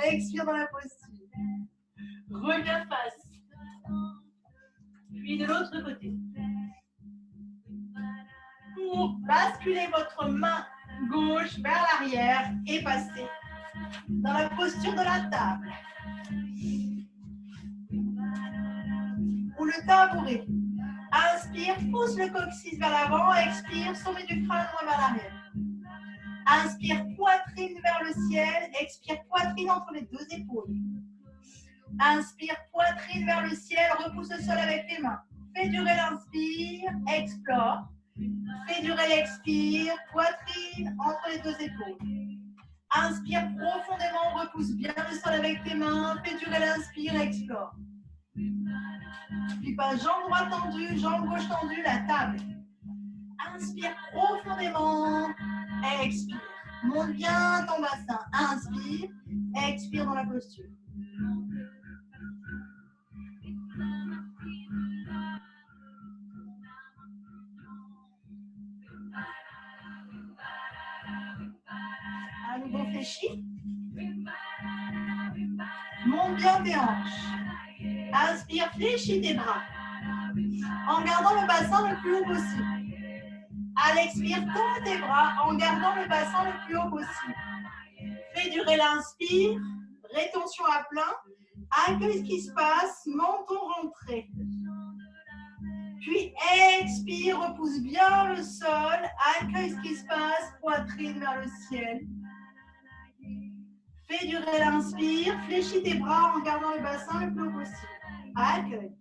Expire dans la posture. Reviens face. Puis de l'autre côté. Pour basculer votre main gauche vers l'arrière et passer dans la posture de la table. Ou le tabouret. Inspire, pousse le coccyx vers l'avant. Expire, sommet du crâne loin vers l'arrière. Inspire, poitrine vers le ciel. Expire, poitrine entre les deux épaules. Inspire, poitrine vers le ciel. Repousse le sol avec tes mains. Fais durer l'inspire. Explore. Fais durer l'expire. Poitrine entre les deux épaules. Inspire profondément. Repousse bien le sol avec tes mains. Fais durer l'inspire. Explore. Puis pas jambe droite tendue, jambe gauche tendue, la table. Inspire profondément. Expire. Monte bien ton bassin. Inspire. Expire dans la posture. À nouveau fléchi. Monte bien tes hanches. Inspire, fléchis tes bras. En gardant le bassin le plus haut possible. À l'expire, tends tes bras en gardant le bassin le plus haut possible. Fais durer l'inspire. Rétention à plein. Accueille ce qui se passe. Menton rentré. Puis expire, repousse bien le sol. Accueille ce qui se passe. Poitrine vers le ciel. Fais durer l'inspire. Fléchis tes bras en gardant le bassin le plus haut possible. Accueille.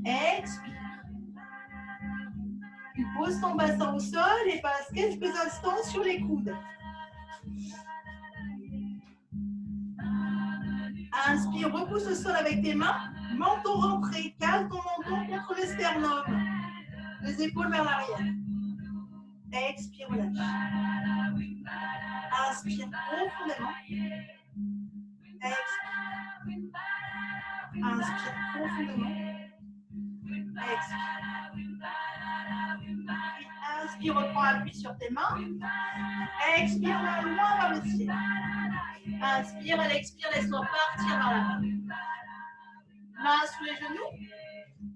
Expire. Tu poses ton bassin au sol et passe quelques instants sur les coudes. Inspire, repousse le sol avec tes mains. Menton rentré, cale ton menton contre le sternum. Les épaules vers l'arrière. Expire, relâche. Inspire profondément. Expire. Inspire profondément. Expire. Inspire, reprends appui sur tes mains. Expire, main loin vers le ciel. Inspire, elle expire, laisse-toi partir vers l'avant. Main sous les genoux.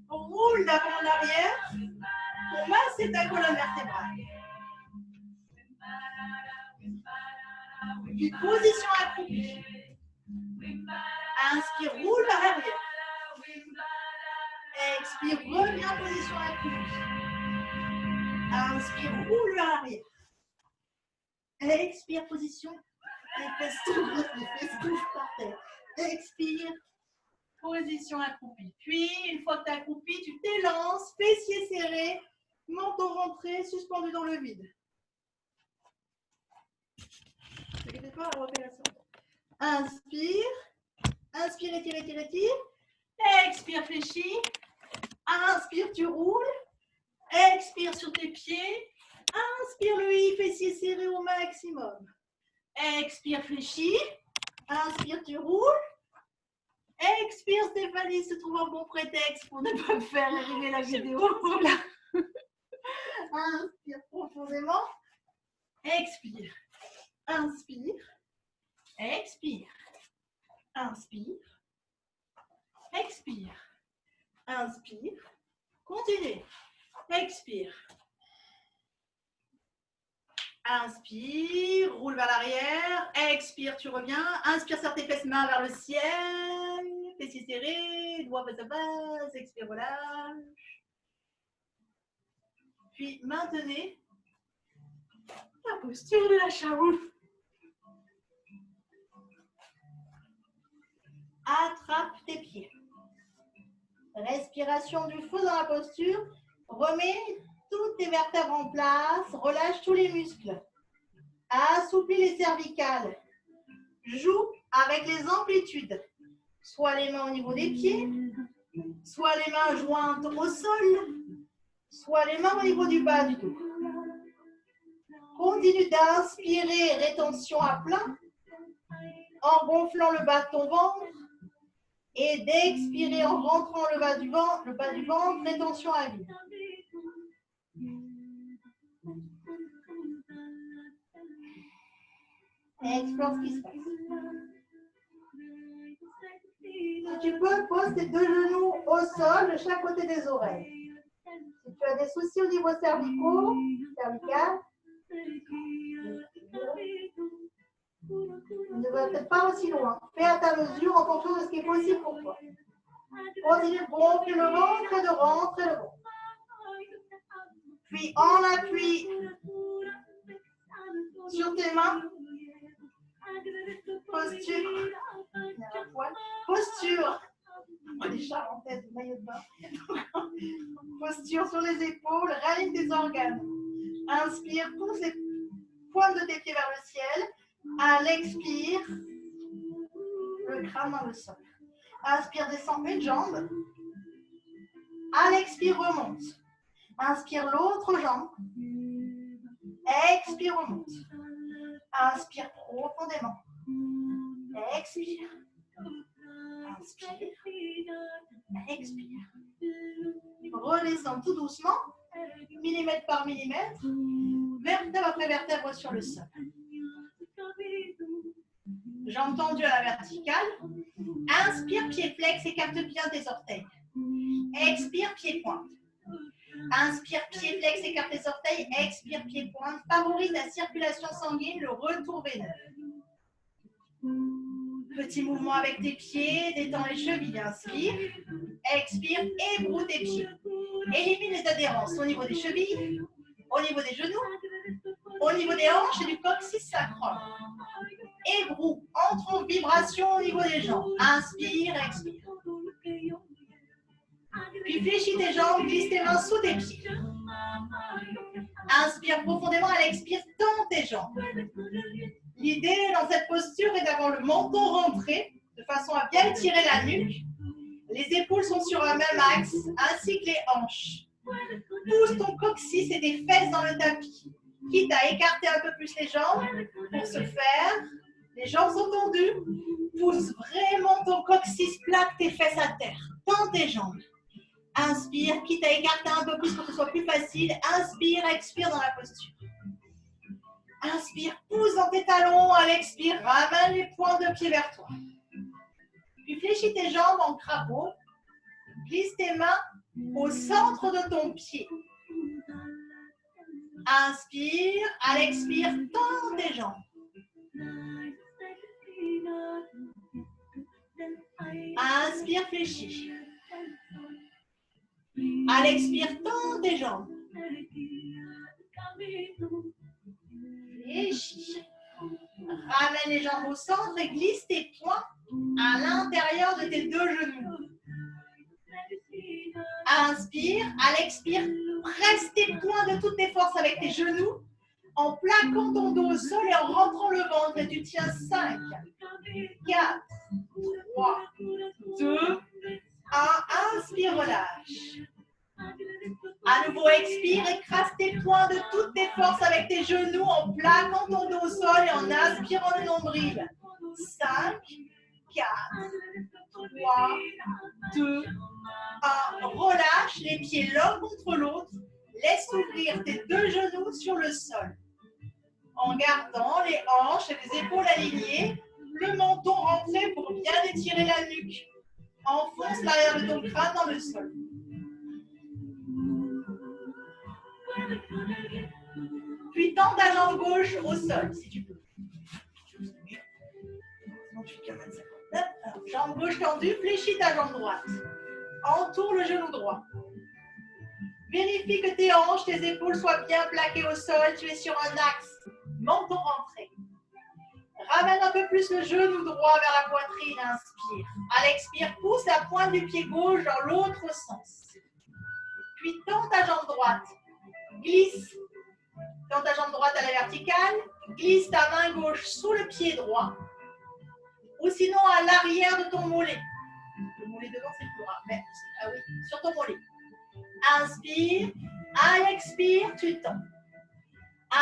Roule d'avant en arrière pour masser ta colonne vertébrale. Puis position accroupie. Inspire, roule vers l'arrière. Expire, reviens position accroupie. Inspire, roule vers l'arrière. Expire, position. Les fesses touchent par terre. Expire, position accroupie. Puis, une fois que tu es accroupi, tu t'élances, fessiers serrés, menton rentré, suspendu dans le vide. Ne t'inquiète pas, on refait la sorte. Inspire. Inspire, étire, étire, étire. Expire, fléchis. Inspire, tu roules. Expire sur tes pieds. Inspire le I, fessiers serrés au maximum. Expire, fléchis. Inspire, tu roules. Expire, Stéphanie se trouve un bon prétexte pour ne pas faire arriver la vidéo. Inspire profondément. Expire. Inspire. Expire. Inspire. Expire. Inspire. Continue. Expire. Inspire, roule vers l'arrière. Expire, tu reviens. Inspire, serre tes fesses, mains vers le ciel. Fessiers serrés, doigts face à face. Expire, relâche. Puis maintenez la posture de la chaouf. Attrape tes pieds. Respiration du feu dans la posture. Remets toutes tes vertèbres en place. Relâche tous les muscles. Assouplis les cervicales. Joue avec les amplitudes. Soit les mains au niveau des pieds, soit les mains jointes au sol, soit les mains au niveau du bas du dos. Continue d'inspirer, rétention à plein, en gonflant le bas de ton ventre, et d'expirer en rentrant le bas du ventre, rétention à vide. Explore ce qui se passe. Si tu peux, pose tes deux genoux au sol de chaque côté des oreilles. Si tu as des soucis au niveau cervical, ne va peut-être pas aussi loin. Fais à ta mesure en fonction de ce qui est possible pour toi. Continue de gonfler le ventre et de rentrer le ventre. Puis en appui sur tes mains, posture, posture, des charentaises, de maillot de bain. Posture sur les épaules, réaligne tes organes. Inspire, pousse les pointes de tes pieds vers le ciel. À l'expire, le crâne dans le sol. Inspire, descend une jambe. À l'expire, remonte. Inspire l'autre jambe. Expire, remonte. Inspire profondément. Expire. Inspire. Expire. Redescends tout doucement, millimètre par millimètre, vertèbre après vertèbre sur le sol. Jambes tendues à la verticale. Inspire, pied flex, écarte bien tes orteils. Expire, pied pointe. Inspire, pied flex, écarte tes orteils. Expire, pied pointe. Favorise la circulation sanguine, le retour veineux. Petit mouvement avec tes pieds, détends les chevilles. Inspire, expire, ébroue tes pieds. Élimine les adhérences au niveau des chevilles, au niveau des genoux, au niveau des hanches et du coccyx sacrum. Ébroue, entre en vibration au niveau des jambes. Inspire, expire. Puis fléchis tes jambes, glisse tes mains sous tes pieds. Inspire profondément, à l'expire, tends tes jambes. L'idée dans cette posture est d'avoir le menton rentré de façon à bien étirer la nuque. Les épaules sont sur un même axe, ainsi que les hanches. Pousse ton coccyx et tes fesses dans le tapis. Quitte à écarter un peu plus les jambes, pour ce faire, les jambes sont tendues. Pousse vraiment ton coccyx, plaque tes fesses à terre. Tends tes jambes. Inspire, quitte à écarter un peu plus pour que ce soit plus facile. Inspire, expire dans la posture. Inspire, pousse dans tes talons. À l'expire, ramène les pointes de pied vers toi. Puis fléchis tes jambes en crapaud. Glisse tes mains au centre de ton pied. Inspire, à l'expire, tends tes jambes. Inspire, fléchis. À l'expire, tends tes jambes. Fléchis. Ramène les jambes au centre et glisse tes poings à l'intérieur de tes deux genoux. Inspire, à l'expire, presse tes poings de toutes tes forces avec tes genoux en plaquant ton dos au sol et en rentrant le ventre. Et tu tiens 5, 4, 3, 2, 1. Inspire, relâche. À nouveau, expire, écrase tes poings de toutes tes forces avec tes genoux en plaquant ton dos au sol et en inspirant le nombril. 5, 4, 3, 2, 1. Relâche les pieds l'un contre l'autre. Laisse ouvrir tes deux genoux sur le sol. En gardant les hanches et les épaules alignées, le menton rentré pour bien étirer la nuque. Enfonce l'arrière de ton crâne dans le sol. Puis tends ta jambe gauche au sol, si tu peux. Alors, jambe gauche tendue, fléchis ta jambe droite. Entoure le genou droit. Vérifie que tes hanches, tes épaules soient bien plaquées au sol. Tu es sur un axe. Menton rentré. Ramène un peu plus le genou droit vers la poitrine. Inspire. À l'expire, pousse la pointe du pied gauche dans l'autre sens. Puis tends ta jambe droite. Glisse. Tends ta jambe droite à la verticale. Glisse ta main gauche sous le pied droit. Ou sinon à l'arrière de ton mollet. Le mollet devant, c'est le plus rare. Mais, ah oui, sur ton mollet. Inspire. À l'expire, tu tends.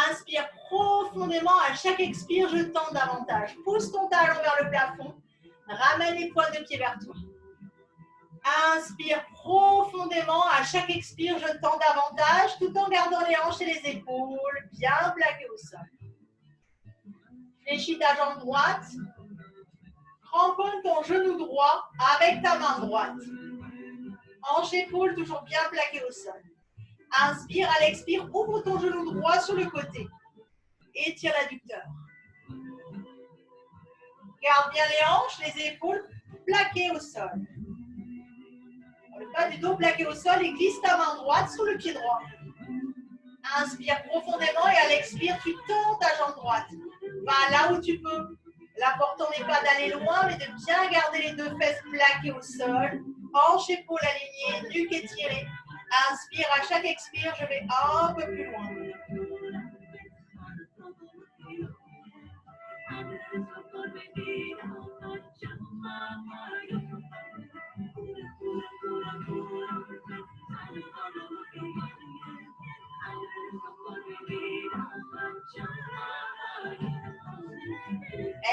Inspire profondément. À chaque expire, je tends davantage. Pousse ton talon vers le plafond. Ramène les pointes de pied vers toi. Inspire profondément. À chaque expire, je tends davantage tout en gardant les hanches et les épaules bien plaquées au sol. Fléchis ta jambe droite. Cramponne ton genou droit avec ta main droite. Hanche épaule toujours bien plaquée au sol. Inspire, à l'expire, ouvre ton genou droit sur le côté. Étire l'adducteur. Garde bien les hanches, les épaules plaquées au sol. Le bas du dos plaqué au sol et glisse ta main droite sur le pied droit. Inspire profondément et à l'expire, tu tends ta jambe droite. Va là où tu peux. L'important n'est pas d'aller loin, mais de bien garder les deux fesses plaquées au sol. Hanches, épaules alignées, nuque étirée. Inspire, à chaque expire, je vais un peu plus loin.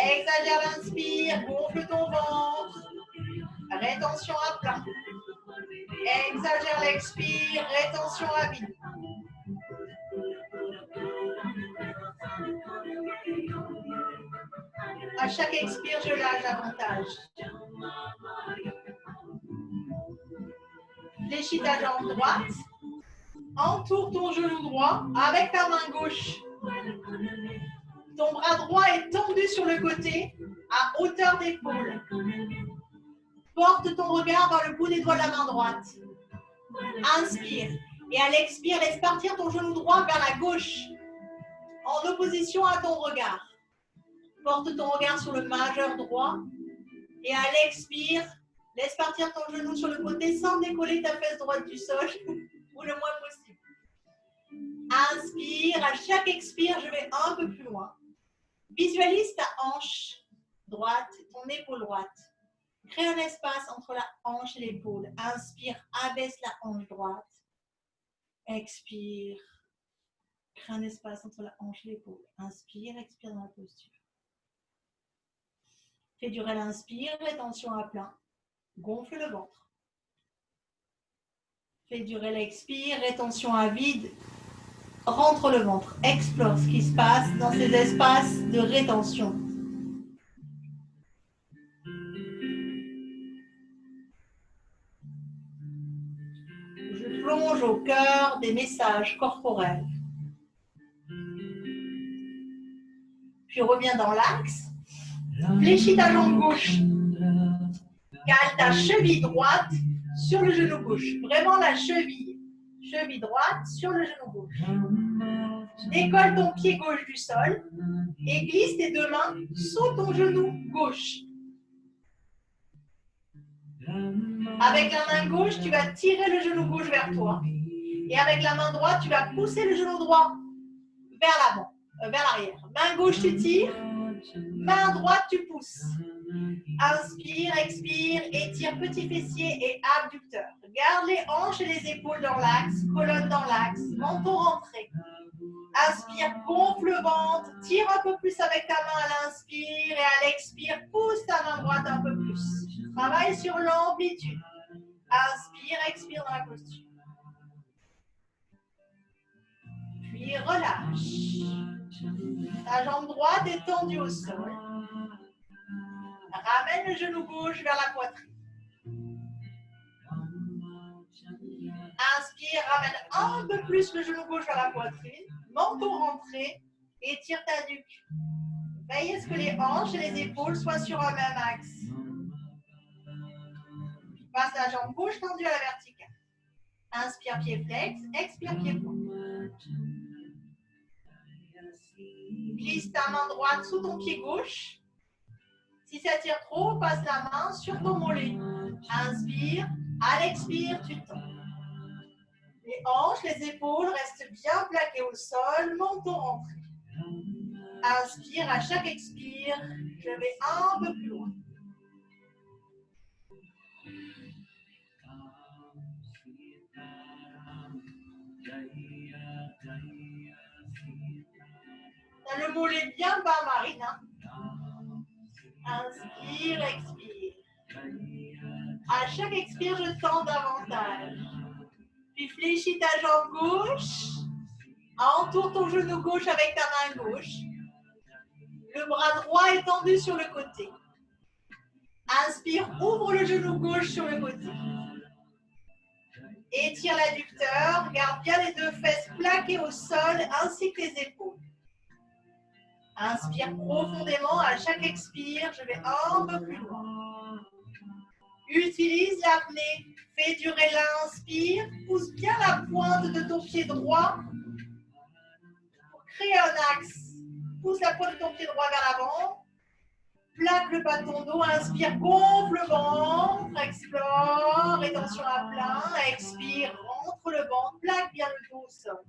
Exagère l'inspire, gonfle ton ventre. Rétention à plat. Exagère l'expire, rétention à vide. À chaque expire, je lâche davantage. Fléchis ta jambe droite. Entoure ton genou droit avec ta main gauche. Ton bras droit est tendu sur le côté à hauteur d'épaule. Porte ton regard vers le bout des doigts de la main droite. Inspire. Et à l'expire, laisse partir ton genou droit vers la gauche, en opposition à ton regard. Porte ton regard sur le majeur droit. Et à l'expire, laisse partir ton genou sur le côté sans décoller ta fesse droite du sol, ou le moins possible. Inspire. À chaque expire, je vais un peu plus loin. Visualise ta hanche droite, ton épaule droite. Crée un espace entre la hanche et l'épaule. Inspire, abaisse la hanche droite. Expire. Crée un espace entre la hanche et l'épaule. Inspire, expire dans la posture. Fais durer l'inspire, rétention à plein. Gonfle le ventre. Fais durer l'expire, rétention à vide. Rentre le ventre. Explore ce qui se passe dans ces espaces de rétention. Je plonge au cœur des messages corporels. Puis reviens dans l'axe. Fléchis ta jambe gauche. Cale ta cheville droite sur le genou gauche. Vraiment la cheville. Cheville droite sur le genou gauche. Décolle ton pied gauche du sol et glisse tes deux mains sous ton genou gauche. Avec la main gauche, tu vas tirer le genou gauche vers toi. Et avec la main droite, tu vas pousser le genou droit vers l'avant, vers l'arrière. Main gauche, tu tires. Main droite, tu pousses. Inspire, expire, étire petit fessier et abducteur. Garde les hanches et les épaules dans l'axe, colonne dans l'axe, menton rentré. Inspire, gonfle le ventre, tire un peu plus avec ta main à l'inspire et à l'expire, pousse ta main droite un peu plus. Travaille sur l'amplitude. Inspire, expire dans la posture. Puis relâche. Ta jambe droite est tendue au sol. Ramène le genou gauche vers la poitrine. Inspire, ramène un peu plus le genou gauche vers la poitrine. Menton rentré. Étire ta nuque. Veille à ce que les hanches et les épaules soient sur un même axe. Passe la jambe gauche tendue à la verticale. Inspire, pied flex. Expire, pied point. Glisse ta main droite sous ton pied gauche. Si ça tire trop, passe la main sur ton mollet. Inspire. À l'expire, tu tends. Les hanches, les épaules restent bien plaquées au sol, menton rentré. Inspire, à chaque expire, je vais un peu plus loin. T'as le mollet bien bas, Marina. Inspire, expire. À chaque expire, je tends davantage. Puis fléchis ta jambe gauche. Entoure ton genou gauche avec ta main gauche. Le bras droit est tendu sur le côté. Inspire, ouvre le genou gauche sur le côté. Étire l'adducteur, garde bien les deux fesses plaquées au sol ainsi que les épaules. Inspire profondément, à chaque expire, je vais un peu plus loin. Utilise l'apnée, fais durer l'inspire, pousse bien la pointe de ton pied droit pour créer un axe. Pousse la pointe de ton pied droit vers l'avant, plaque le bas de ton dos, inspire, gonfle le ventre, explore, rétention à plein, expire, rentre le ventre, plaque bien le dos au sol.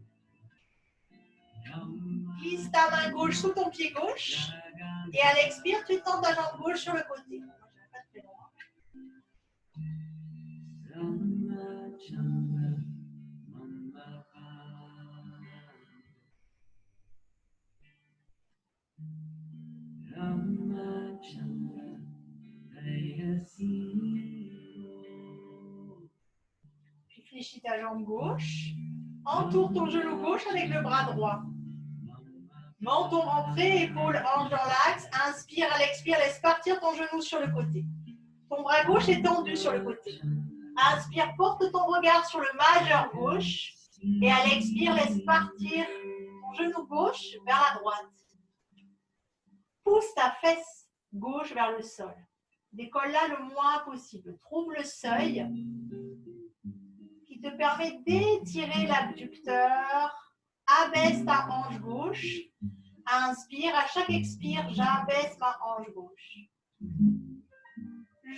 Glisse ta main gauche sous ton pied gauche et à l'expire, tu tends ta jambe gauche sur le côté. Puis fléchis ta jambe gauche, entoure ton genou gauche avec le bras droit. Menton rentré, épaules hanches dans l'axe. Inspire, à l'expire, laisse partir ton genou sur le côté. Ton bras gauche est tendu sur le côté. Inspire, porte ton regard sur le majeur gauche. Et à l'expire, laisse partir ton genou gauche vers la droite. Pousse ta fesse gauche vers le sol. Décolle là le moins possible. Trouve le seuil qui te permet d'étirer l'abducteur. Abaisse ta hanche gauche. Inspire, à chaque expire, j'abaisse ma hanche gauche.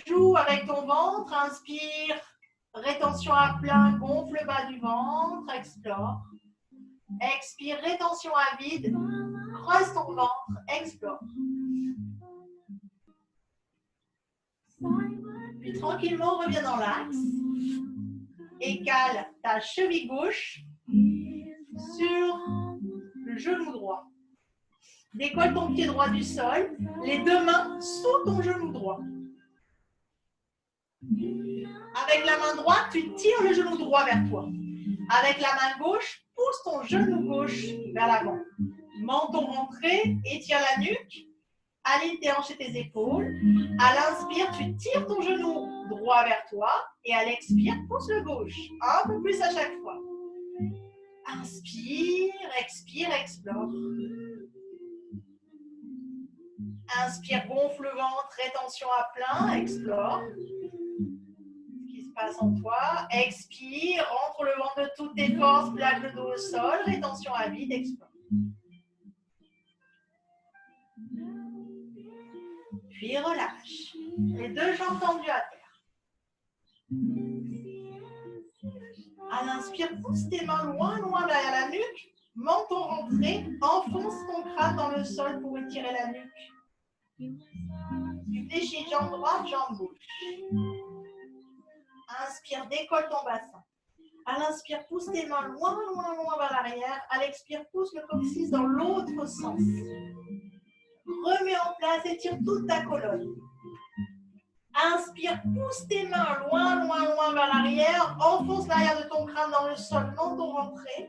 Joue avec ton ventre, inspire, rétention à plein, gonfle le bas du ventre, explore. Expire, rétention à vide, creuse ton ventre, explore. Puis tranquillement, reviens dans l'axe. Écale ta cheville gauche sur le genou droit. Décolle ton pied droit du sol, les deux mains sous ton genou droit. Avec la main droite, tu tires le genou droit vers toi. Avec la main gauche, pousse ton genou gauche vers l'avant. Menton rentré, étire la nuque, aligne tes hanches et tes épaules. À l'inspire, tu tires ton genou droit vers toi et à l'expire, pousse le gauche. Un peu plus à chaque fois. Inspire, expire, explore. Inspire, gonfle le ventre, rétention à plein, explore. Ce qui se passe en toi. Expire, rentre le ventre de toutes tes forces, plaque le dos au sol, rétention à vide, explore. Puis relâche. Les deux jambes tendues à terre. À l'inspire, pousse tes mains loin, loin derrière la nuque. Menton rentré, enfonce ton crâne dans le sol pour étirer la nuque. Tu fléchis jambe droite, jambe gauche. Inspire, décolle ton bassin. À l'inspire, pousse tes mains loin, loin, loin vers l'arrière. À l'expire, pousse le coccyx dans l'autre sens. Remets en place, étire toute ta colonne. Inspire, pousse tes mains loin, loin, loin vers l'arrière. Enfonce l'arrière de ton crâne dans le sol, menton rentré.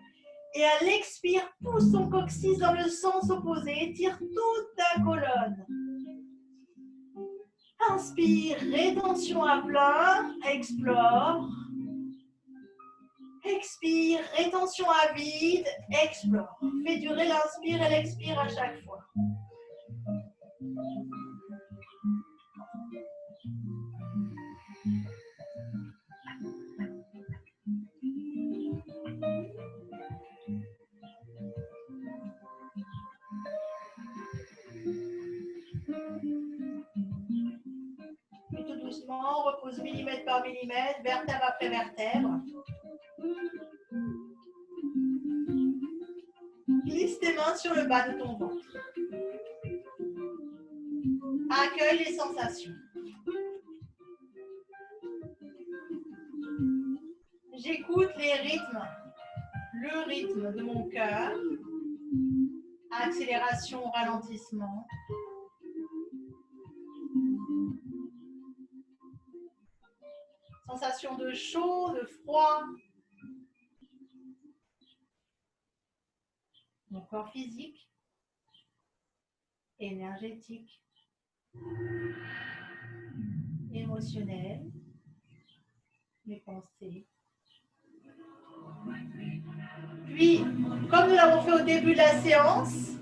Et à l'expire, pousse ton coccyx dans le sens opposé. Étire toute ta colonne. Inspire, rétention à plein, explore. Expire, rétention à vide, explore. Fais durer l'inspire et l'expire à chaque fois. Puis tout doucement, repose millimètre par millimètre, vertèbre après vertèbre. Glisse tes mains sur le bas de ton ventre. Accueille les sensations. J'écoute les rythmes, le rythme de mon cœur, accélération, ralentissement. Sensation de chaud, de froid. Mon corps physique. énergétique, émotionnel, mes pensées. Puis, comme nous l'avons fait au début de la séance,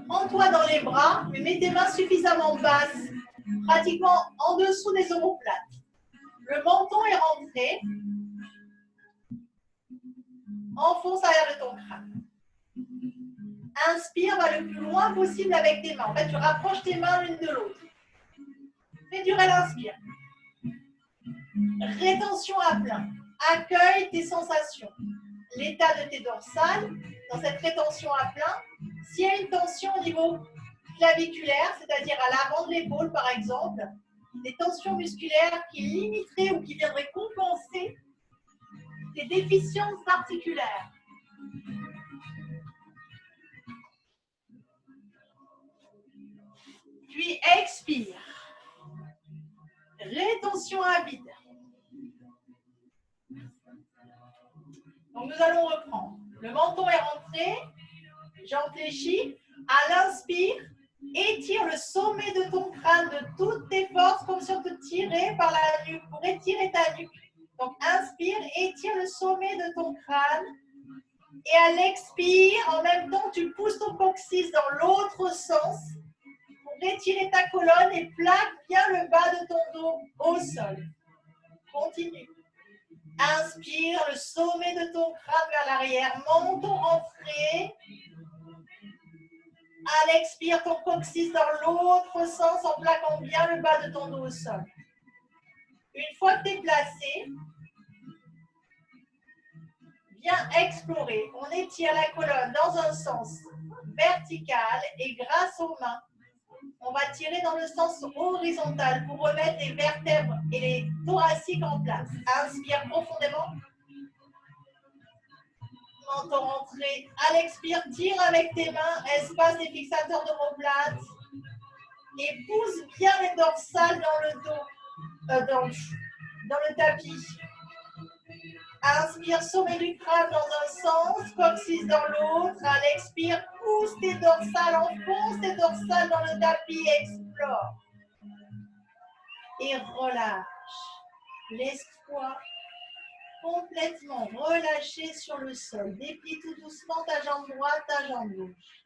prends-toi dans les bras, mais mets tes mains suffisamment basses, pratiquement en dessous des omoplates. Le menton est rentré. Enfonce l'arrière de ton crâne. Inspire, va le plus loin possible avec tes mains. En fait, tu rapproches tes mains l'une de l'autre. Fais durer l'inspire. Rétention à plein. Accueille tes sensations. L'état de tes dorsales, dans cette rétention à plein, s'il y a une tension au niveau claviculaire, c'est-à-dire à l'avant de l'épaule par exemple, des tensions musculaires qui limiteraient ou qui viendraient compenser des déficiences articulaires. Puis expire. Rétention à vide. Donc nous allons reprendre. Le menton est rentré, jambes fléchies. À l'inspire, étire le sommet de ton crâne de toutes tes forces comme si on te tirait par la nuque pour étirer ta nuque. Donc inspire, étire le sommet de ton crâne. Et à l'expire, en même temps, tu pousses ton coccyx dans l'autre sens pour étirer ta colonne et plaque bien le bas de ton dos au sol. Continue. Inspire le sommet de ton crâne vers l'arrière, menton rentré. À l'expire, ton coccyx dans l'autre sens en plaquant bien le bas de ton dos au sol. Une fois que tu es placé, viens explorer. On étire la colonne dans un sens vertical et grâce aux mains, on va tirer dans le sens horizontal pour remettre les vertèbres et les thoraciques en place. Inspire profondément. Menton rentré. À l'expire, tire avec tes mains, espace des fixateurs d'omoplate. Et pousse bien les dorsales dans le dos, dans le tapis. Inspire, sommet du crâne dans un sens, coccyx dans l'autre. À l'expire, pousse tes dorsales, enfonce tes dorsales dans le tapis, explore. Et relâche. Laisse-toi complètement relâché sur le sol. Déplie tout doucement ta jambe droite, ta jambe gauche.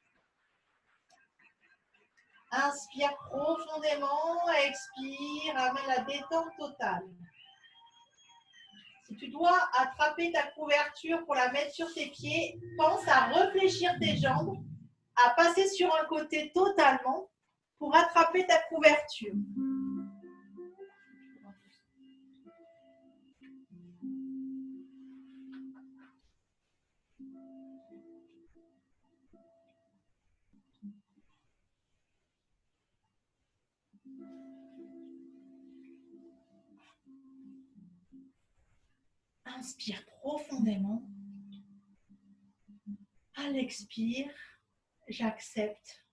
Inspire profondément, expire, amène la détente totale. Si tu dois attraper ta couverture pour la mettre sur tes pieds, pense à réfléchir tes jambes, à passer sur un côté totalement pour attraper ta couverture. Inspire profondément. À l'expire, j'accepte,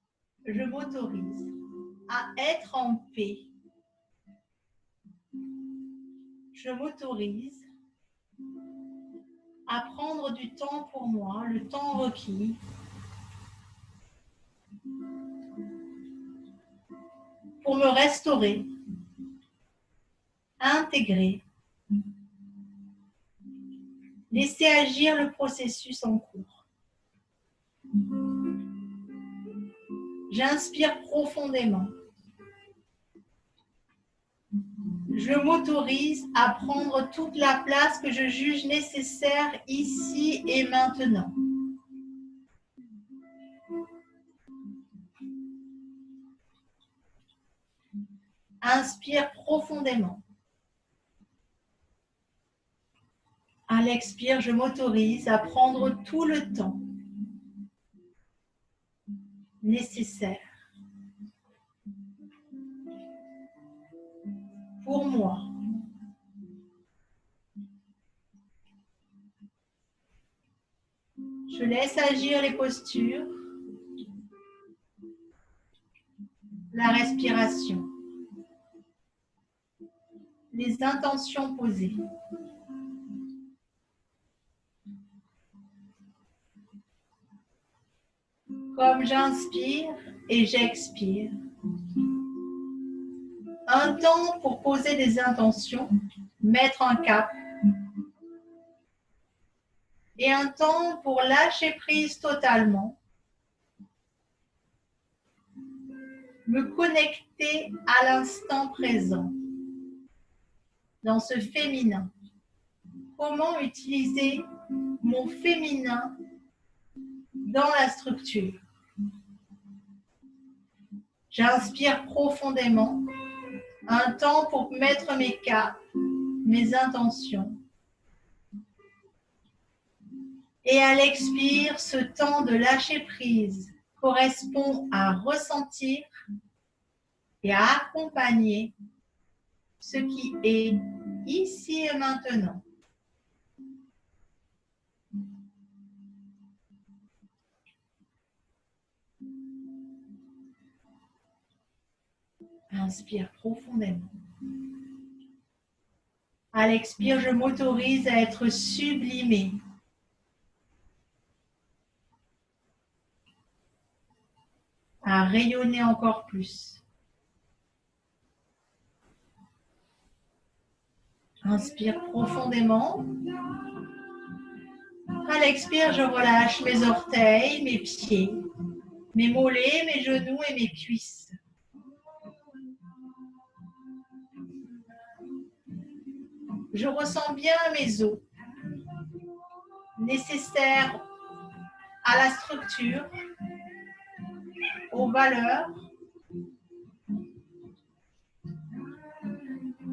je m'autorise à être en paix. Je m'autorise à prendre du temps pour moi, le temps requis. Pour me restaurer, intégrer, laisser agir le processus en cours. J'inspire profondément. Je m'autorise à prendre toute la place que je juge nécessaire ici et maintenant. Inspire profondément. À l'expire, je m'autorise à prendre tout le temps nécessaire pour moi. Je laisse agir les postures, la respiration, les intentions posées. Comme j'inspire, et j'expire. Un temps pour poser des intentions, mettre un cap. Et un temps pour lâcher prise totalement. Me connecter à l'instant présent. Dans ce féminin. Comment utiliser mon féminin dans la structure. J'inspire profondément. Un temps pour mettre mes caps, mes intentions. Et à l'expire, ce temps de lâcher prise correspond à ressentir et à accompagner ce qui est ici et maintenant. Inspire profondément. À l'expire, je m'autorise à être sublimée. À rayonner encore plus. Inspire profondément. À l'expire, je relâche mes orteils, mes pieds, mes mollets, mes genoux et mes cuisses. Je ressens bien mes os, nécessaires à la structure, aux valeurs.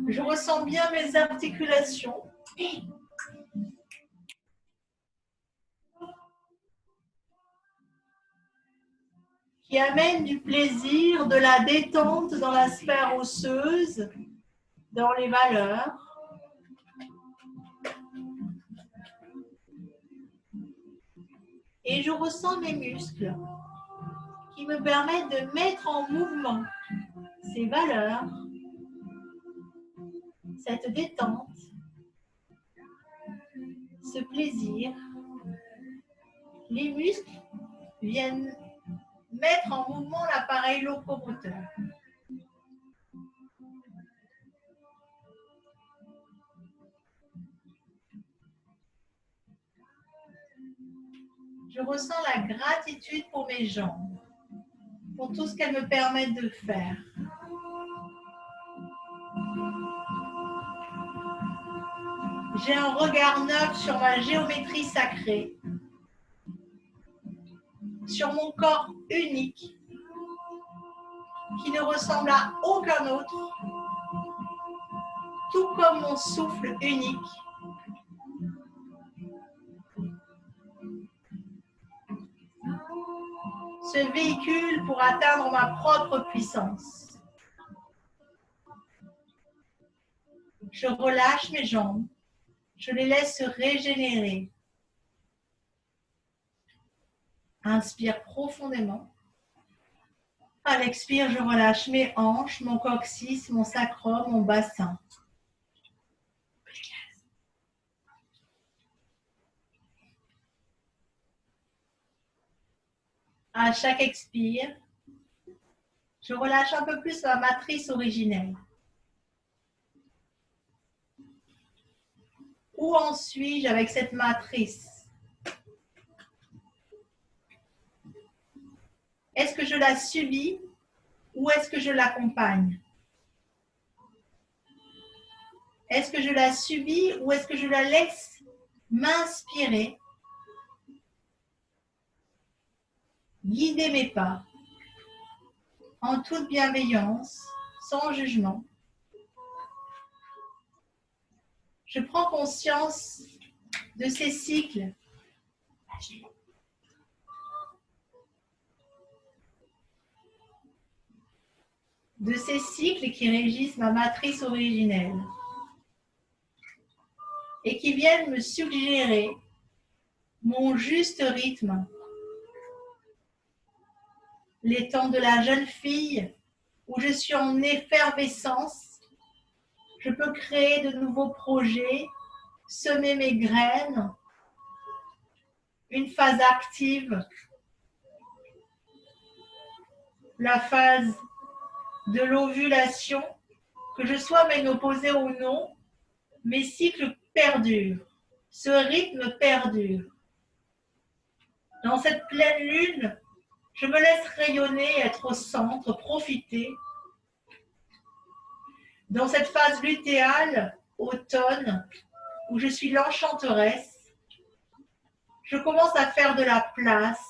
Je ressens bien mes articulations. Qui amènent du plaisir, de la détente dans la sphère osseuse, dans les valeurs. Et je ressens mes muscles qui me permettent de mettre en mouvement ces valeurs, cette détente, ce plaisir. Les muscles viennent mettre en mouvement l'appareil locomoteur. Je ressens la gratitude pour mes jambes, pour tout ce qu'elles me permettent de faire. J'ai un regard neuf sur ma géométrie sacrée, sur mon corps unique, qui ne ressemble à aucun autre, tout comme mon souffle unique. Ce véhicule pour atteindre ma propre puissance. Je relâche mes jambes, je les laisse se régénérer. Inspire profondément. À l'expire, je relâche mes hanches, mon coccyx, mon sacrum, mon bassin. À chaque expire, je relâche un peu plus ma matrice originelle. Où en suis-je avec cette matrice? Est-ce que je la subis ou est-ce que je l'accompagne? Est-ce que je la subis ou est-ce que je la laisse m'inspirer, guider mes pas en toute bienveillance, sans jugement? Je prends conscience de ces cycles. De ces cycles qui régissent ma matrice originelle et qui viennent me suggérer mon juste rythme. Les temps de la jeune fille où je suis en effervescence, je peux créer de nouveaux projets, semer mes graines, une phase active la phase de l'ovulation, que je sois ménopausée ou non, mes cycles perdurent, ce rythme perdure. Dans cette pleine lune, je me laisse rayonner, être au centre, profiter. Dans cette phase lutéale, automne, où je suis l'enchanteresse, je commence à faire de la place,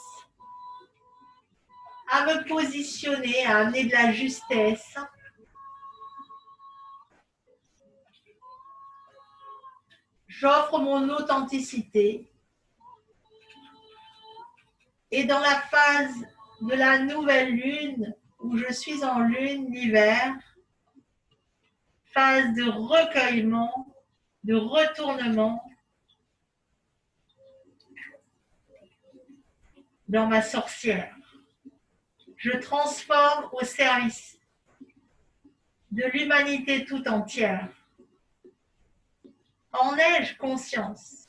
à me positionner, à amener de la justesse. J'offre mon authenticité. Et dans la phase de la nouvelle lune, où je suis en lune, l'hiver, phase de recueillement, de retournement dans ma sorcière. Je transforme au service de l'humanité tout entière. En ai-je conscience?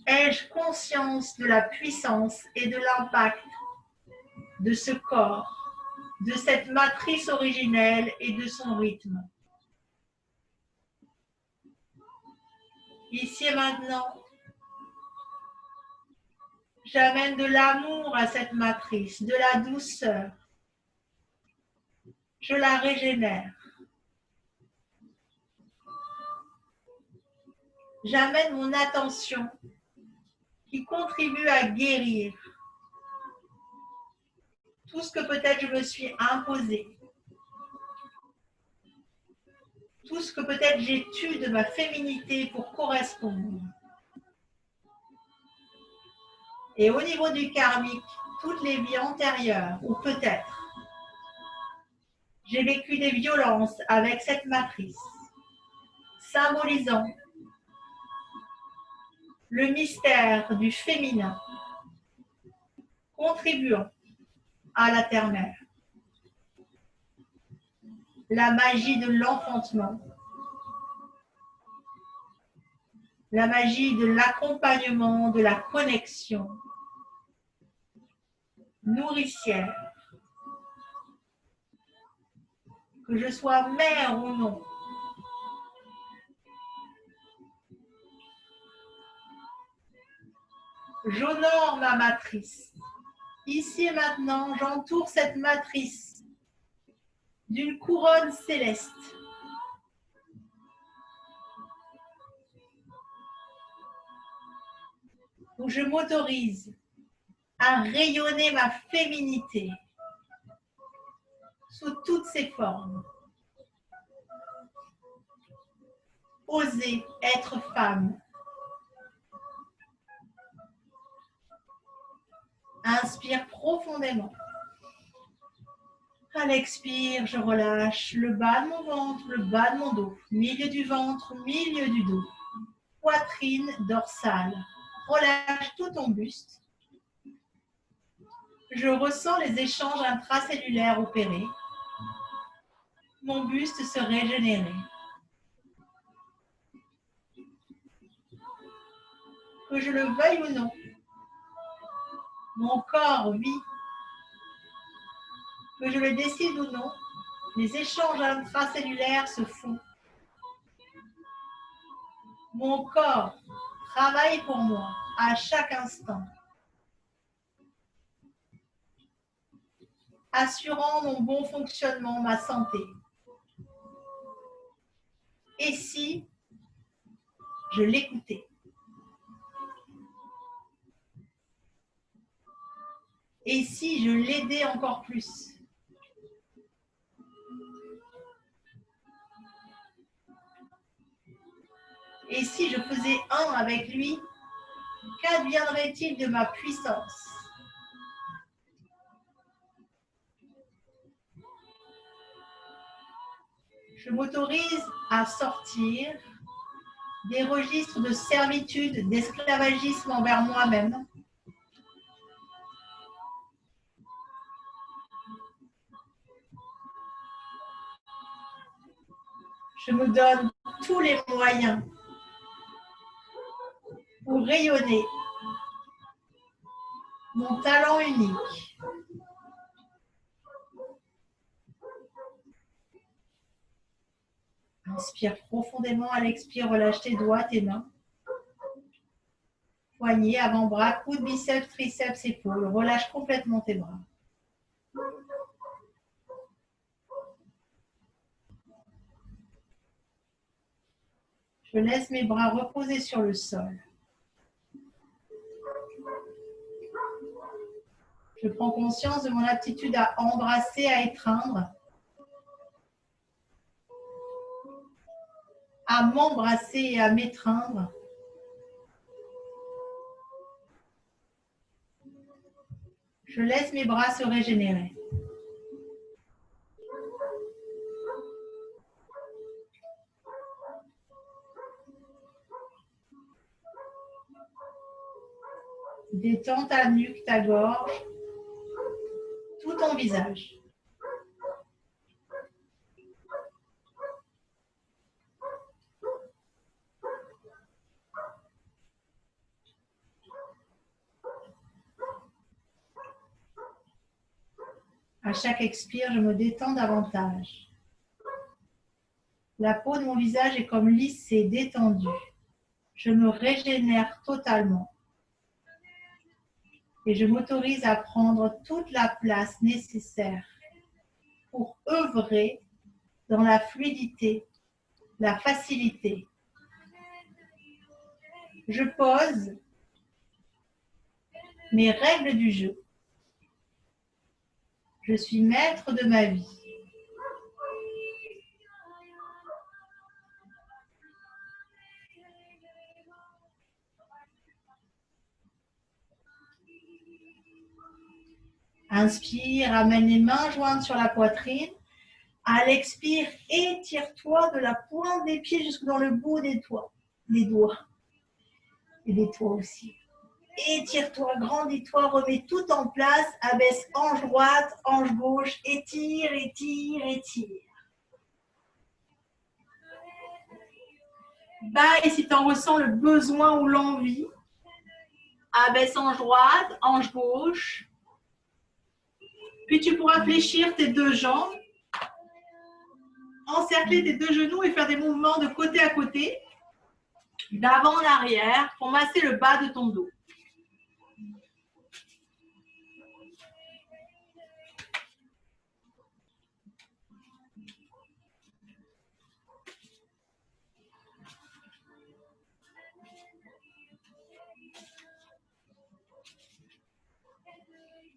Ai-je conscience de la puissance et de l'impact de ce corps, de cette matrice originelle et de son rythme? Ici et maintenant, j'amène de l'amour à cette matrice, de la douceur. Je la régénère. J'amène mon attention qui contribue à guérir tout ce que peut-être je me suis imposé, tout ce que peut-être j'ai tué de ma féminité pour correspondre. Et au niveau du karmique, toutes les vies antérieures, ou peut-être, j'ai vécu des violences avec cette matrice, symbolisant le mystère du féminin, contribuant à la terre-mère, la magie de l'enfantement, la magie de l'accompagnement, de la connexion nourricière, que je sois mère ou non. J'honore ma matrice. Ici et maintenant, j'entoure cette matrice d'une couronne céleste. Où je m'autorise à rayonner ma féminité sous toutes ses formes. Oser être femme. Inspire profondément. À l'expire, je relâche le bas de mon ventre, le bas de mon dos, milieu du ventre, milieu du dos, poitrine dorsale. Relâche tout ton buste. Je ressens les échanges intracellulaires opérés. Mon buste se régénérer. Que je le veuille ou non, mon corps vit. Que je le décide ou non, les échanges intracellulaires se font. Mon corps travaille pour moi à chaque instant, assurant mon bon fonctionnement, ma santé. Et si je l'écoutais? Et si je l'aidais encore plus? Et si je faisais un avec lui, qu'adviendrait-il de ma puissance? Je m'autorise à sortir des registres de servitude, d'esclavagisme envers moi-même. Je me donne tous les moyens pour rayonner mon talent unique. Inspire profondément, à l'expire, relâche tes doigts, tes mains. Poignets, avant-bras, coudes, biceps, triceps, épaules. Relâche complètement tes bras. Je laisse mes bras reposer sur le sol. Je prends conscience de mon aptitude à embrasser, à étreindre, à m'embrasser et à m'étreindre. Je laisse mes bras se régénérer. Détends ta nuque, ta gorge, tout ton visage. À chaque expire, je me détends davantage. La peau de mon visage est comme lissée, détendue. Je me régénère totalement. Et je m'autorise à prendre toute la place nécessaire pour œuvrer dans la fluidité, la facilité. Je pose mes règles du jeu. Je suis maître de ma vie. Inspire, amène les mains jointes sur la poitrine. À l'expire, étire-toi de la pointe des pieds jusque dans le bout des doigts. Et des doigts aussi. Étire-toi, grandis-toi, remets tout en place. Abaisse hanche droite, hanche gauche. Étire, étire, étire. Bye si tu en ressens le besoin ou l'envie. Abaisse hanche droite, hanche gauche. Puis tu pourras fléchir tes deux jambes, encercler tes deux genoux et faire des mouvements de côté à côté, d'avant en arrière, pour masser le bas de ton dos.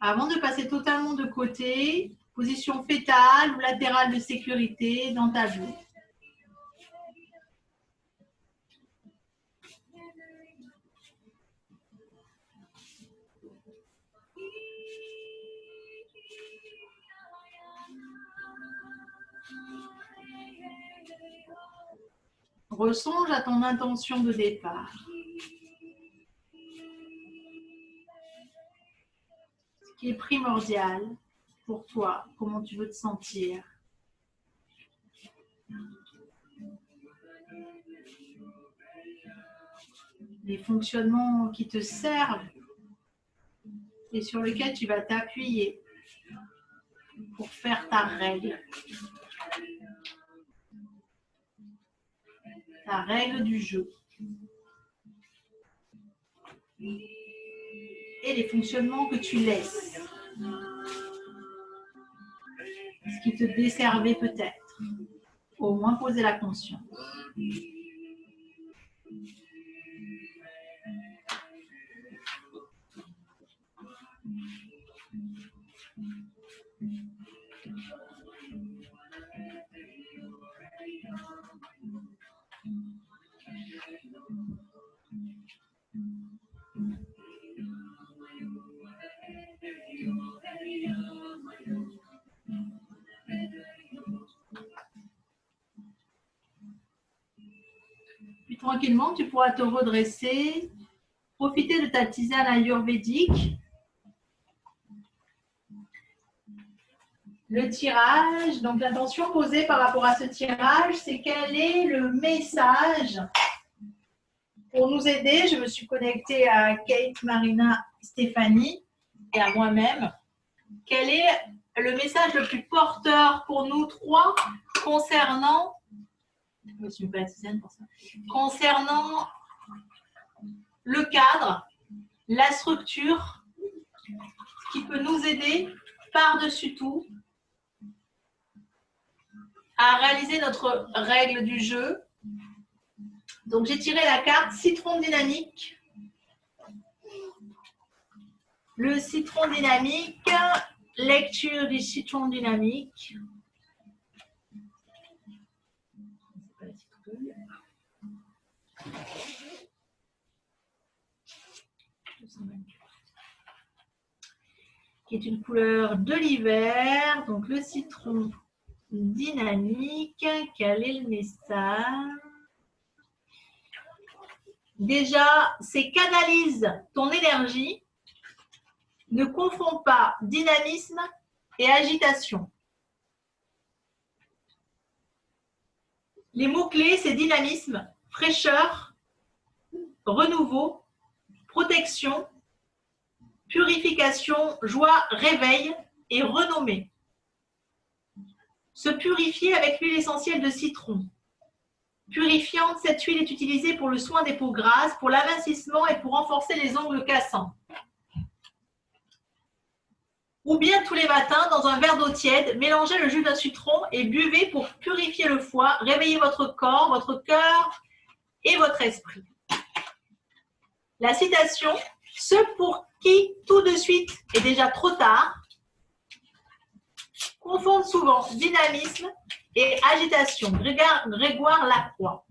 Avant de passer totalement de côté, position fétale ou latérale de sécurité dans ta bulle. Ressonge à ton intention de départ. Ce qui est primordial pour toi, comment tu veux te sentir. Les fonctionnements qui te servent et sur lesquels tu vas t'appuyer pour faire ta règle. Ta règle du jeu. Et les fonctionnements que tu laisses. Ce qui te desservait peut-être. Au moins poser la conscience. Puis tranquillement, tu pourras te redresser, profiter de ta tisane ayurvédique. Le tirage, donc l'intention posée par rapport à ce tirage, c'est quel est le message pour nous aider. Je me suis connectée à Kate, Marina, Stéphanie. et à moi-même, quel est le message le plus porteur pour nous trois concernant, concernant le cadre, la structure qui peut nous aider par-dessus tout à réaliser notre règle du jeu. Donc, j'ai tiré la carte citron dynamique. Le citron dynamique, lecture du citron dynamique. Qui est une couleur de l'hiver. Donc, le citron dynamique. Quel est le message? Déjà, c'est canalise ton énergie. Ne confonds pas dynamisme et agitation. Les mots-clés, c'est dynamisme, fraîcheur, renouveau, protection, purification, joie, réveil et renommée. Se purifier avec l'huile essentielle de citron. Purifiante, cette huile est utilisée pour le soin des peaux grasses, pour l'amincissement et pour renforcer les ongles cassants. Ou bien tous les matins, dans un verre d'eau tiède, mélangez le jus d'un citron et buvez pour purifier le foie, réveiller votre corps, votre cœur et votre esprit. La citation, ceux pour qui tout de suite est déjà trop tard, confondent souvent dynamisme et agitation. Grégoire Lacroix.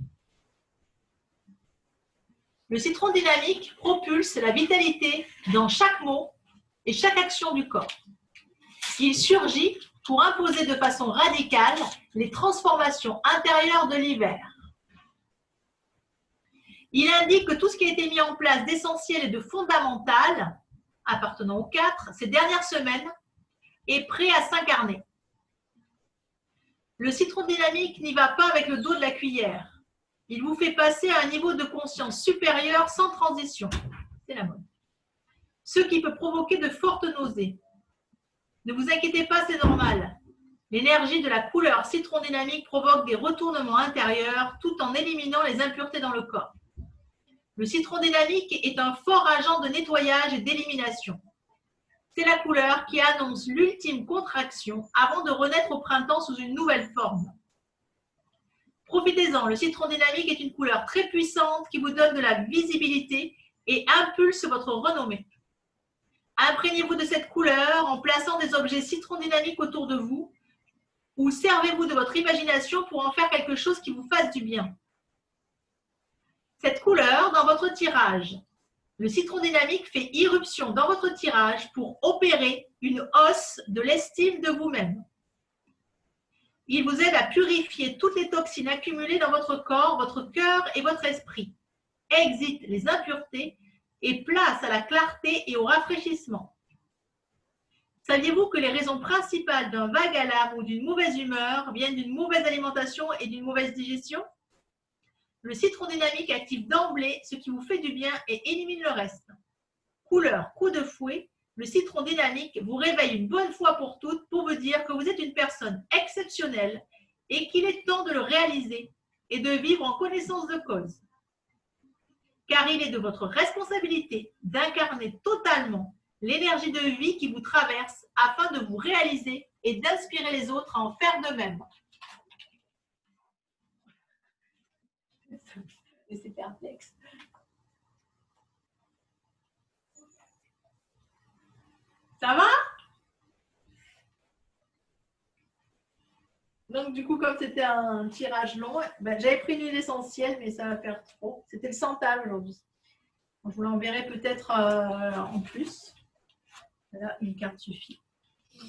Le citron dynamique propulse la vitalité dans chaque mot et chaque action du corps. Il surgit pour imposer de façon radicale les transformations intérieures de l'hiver. Il indique que tout ce qui a été mis en place d'essentiel et de fondamental, appartenant aux 4, ces dernières semaines, est prêt à s'incarner. Le citron dynamique n'y va pas avec le dos de la cuillère. Il vous fait passer à un niveau de conscience supérieur sans transition. C'est la mode. Ce qui peut provoquer de fortes nausées. Ne vous inquiétez pas, c'est normal. L'énergie de la couleur citron dynamique provoque des retournements intérieurs tout en éliminant les impuretés dans le corps. Le citron dynamique est un fort agent de nettoyage et d'élimination. C'est la couleur qui annonce l'ultime contraction avant de renaître au printemps sous une nouvelle forme. Profitez-en, le citron dynamique est une couleur très puissante qui vous donne de la visibilité et impulse votre renommée. Imprégnez-vous de cette couleur en plaçant des objets citron dynamiques autour de vous ou servez-vous de votre imagination pour en faire quelque chose qui vous fasse du bien. Cette couleur dans votre tirage. Le citron dynamique fait irruption dans votre tirage pour opérer une hausse de l'estime de vous-même. Il vous aide à purifier toutes les toxines accumulées dans votre corps, votre cœur et votre esprit. Exit les impuretés et place à la clarté et au rafraîchissement. Saviez-vous que les raisons principales d'un vague à l'âme ou d'une mauvaise humeur viennent d'une mauvaise alimentation et d'une mauvaise digestion? Le citron dynamique active d'emblée ce qui vous fait du bien et élimine le reste. Couleur, coup de fouet, le citron dynamique vous réveille une bonne fois pour toutes pour vous dire que vous êtes une personne exceptionnelle et qu'il est temps de le réaliser et de vivre en connaissance de cause. Car il est de votre responsabilité d'incarner totalement l'énergie de vie qui vous traverse afin de vous réaliser et d'inspirer les autres à en faire de même. C'est perplexe. Ça va? Donc, du coup, comme c'était un tirage long, ben, j'avais pris une huile essentielle, mais ça va faire trop. C'était le santal aujourd'hui. Je vous l'enverrai peut-être en plus. Là, une carte suffit.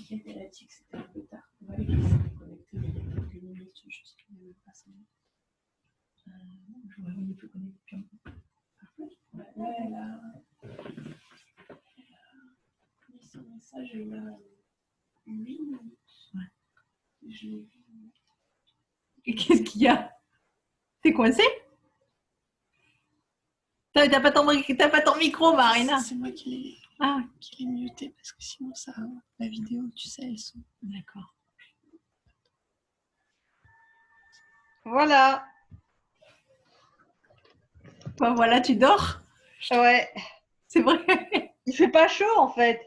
Elle a dit que c'était un peu tard. On va aller connecter quelques minutes. Je vois qu'il peut connecter. Ouais, là. Son message, il y a 8 minutes. Ouais. Je l'ai vu. Et qu'est-ce qu'il y a? T'es coincé? T'as pas ton micro, Marina. C'est moi qui l'ai muté parce que sinon ça, la vidéo, tu sais, elles sont. D'accord. Voilà. Voilà, tu dors. Ouais. C'est vrai. Il fait pas chaud en fait.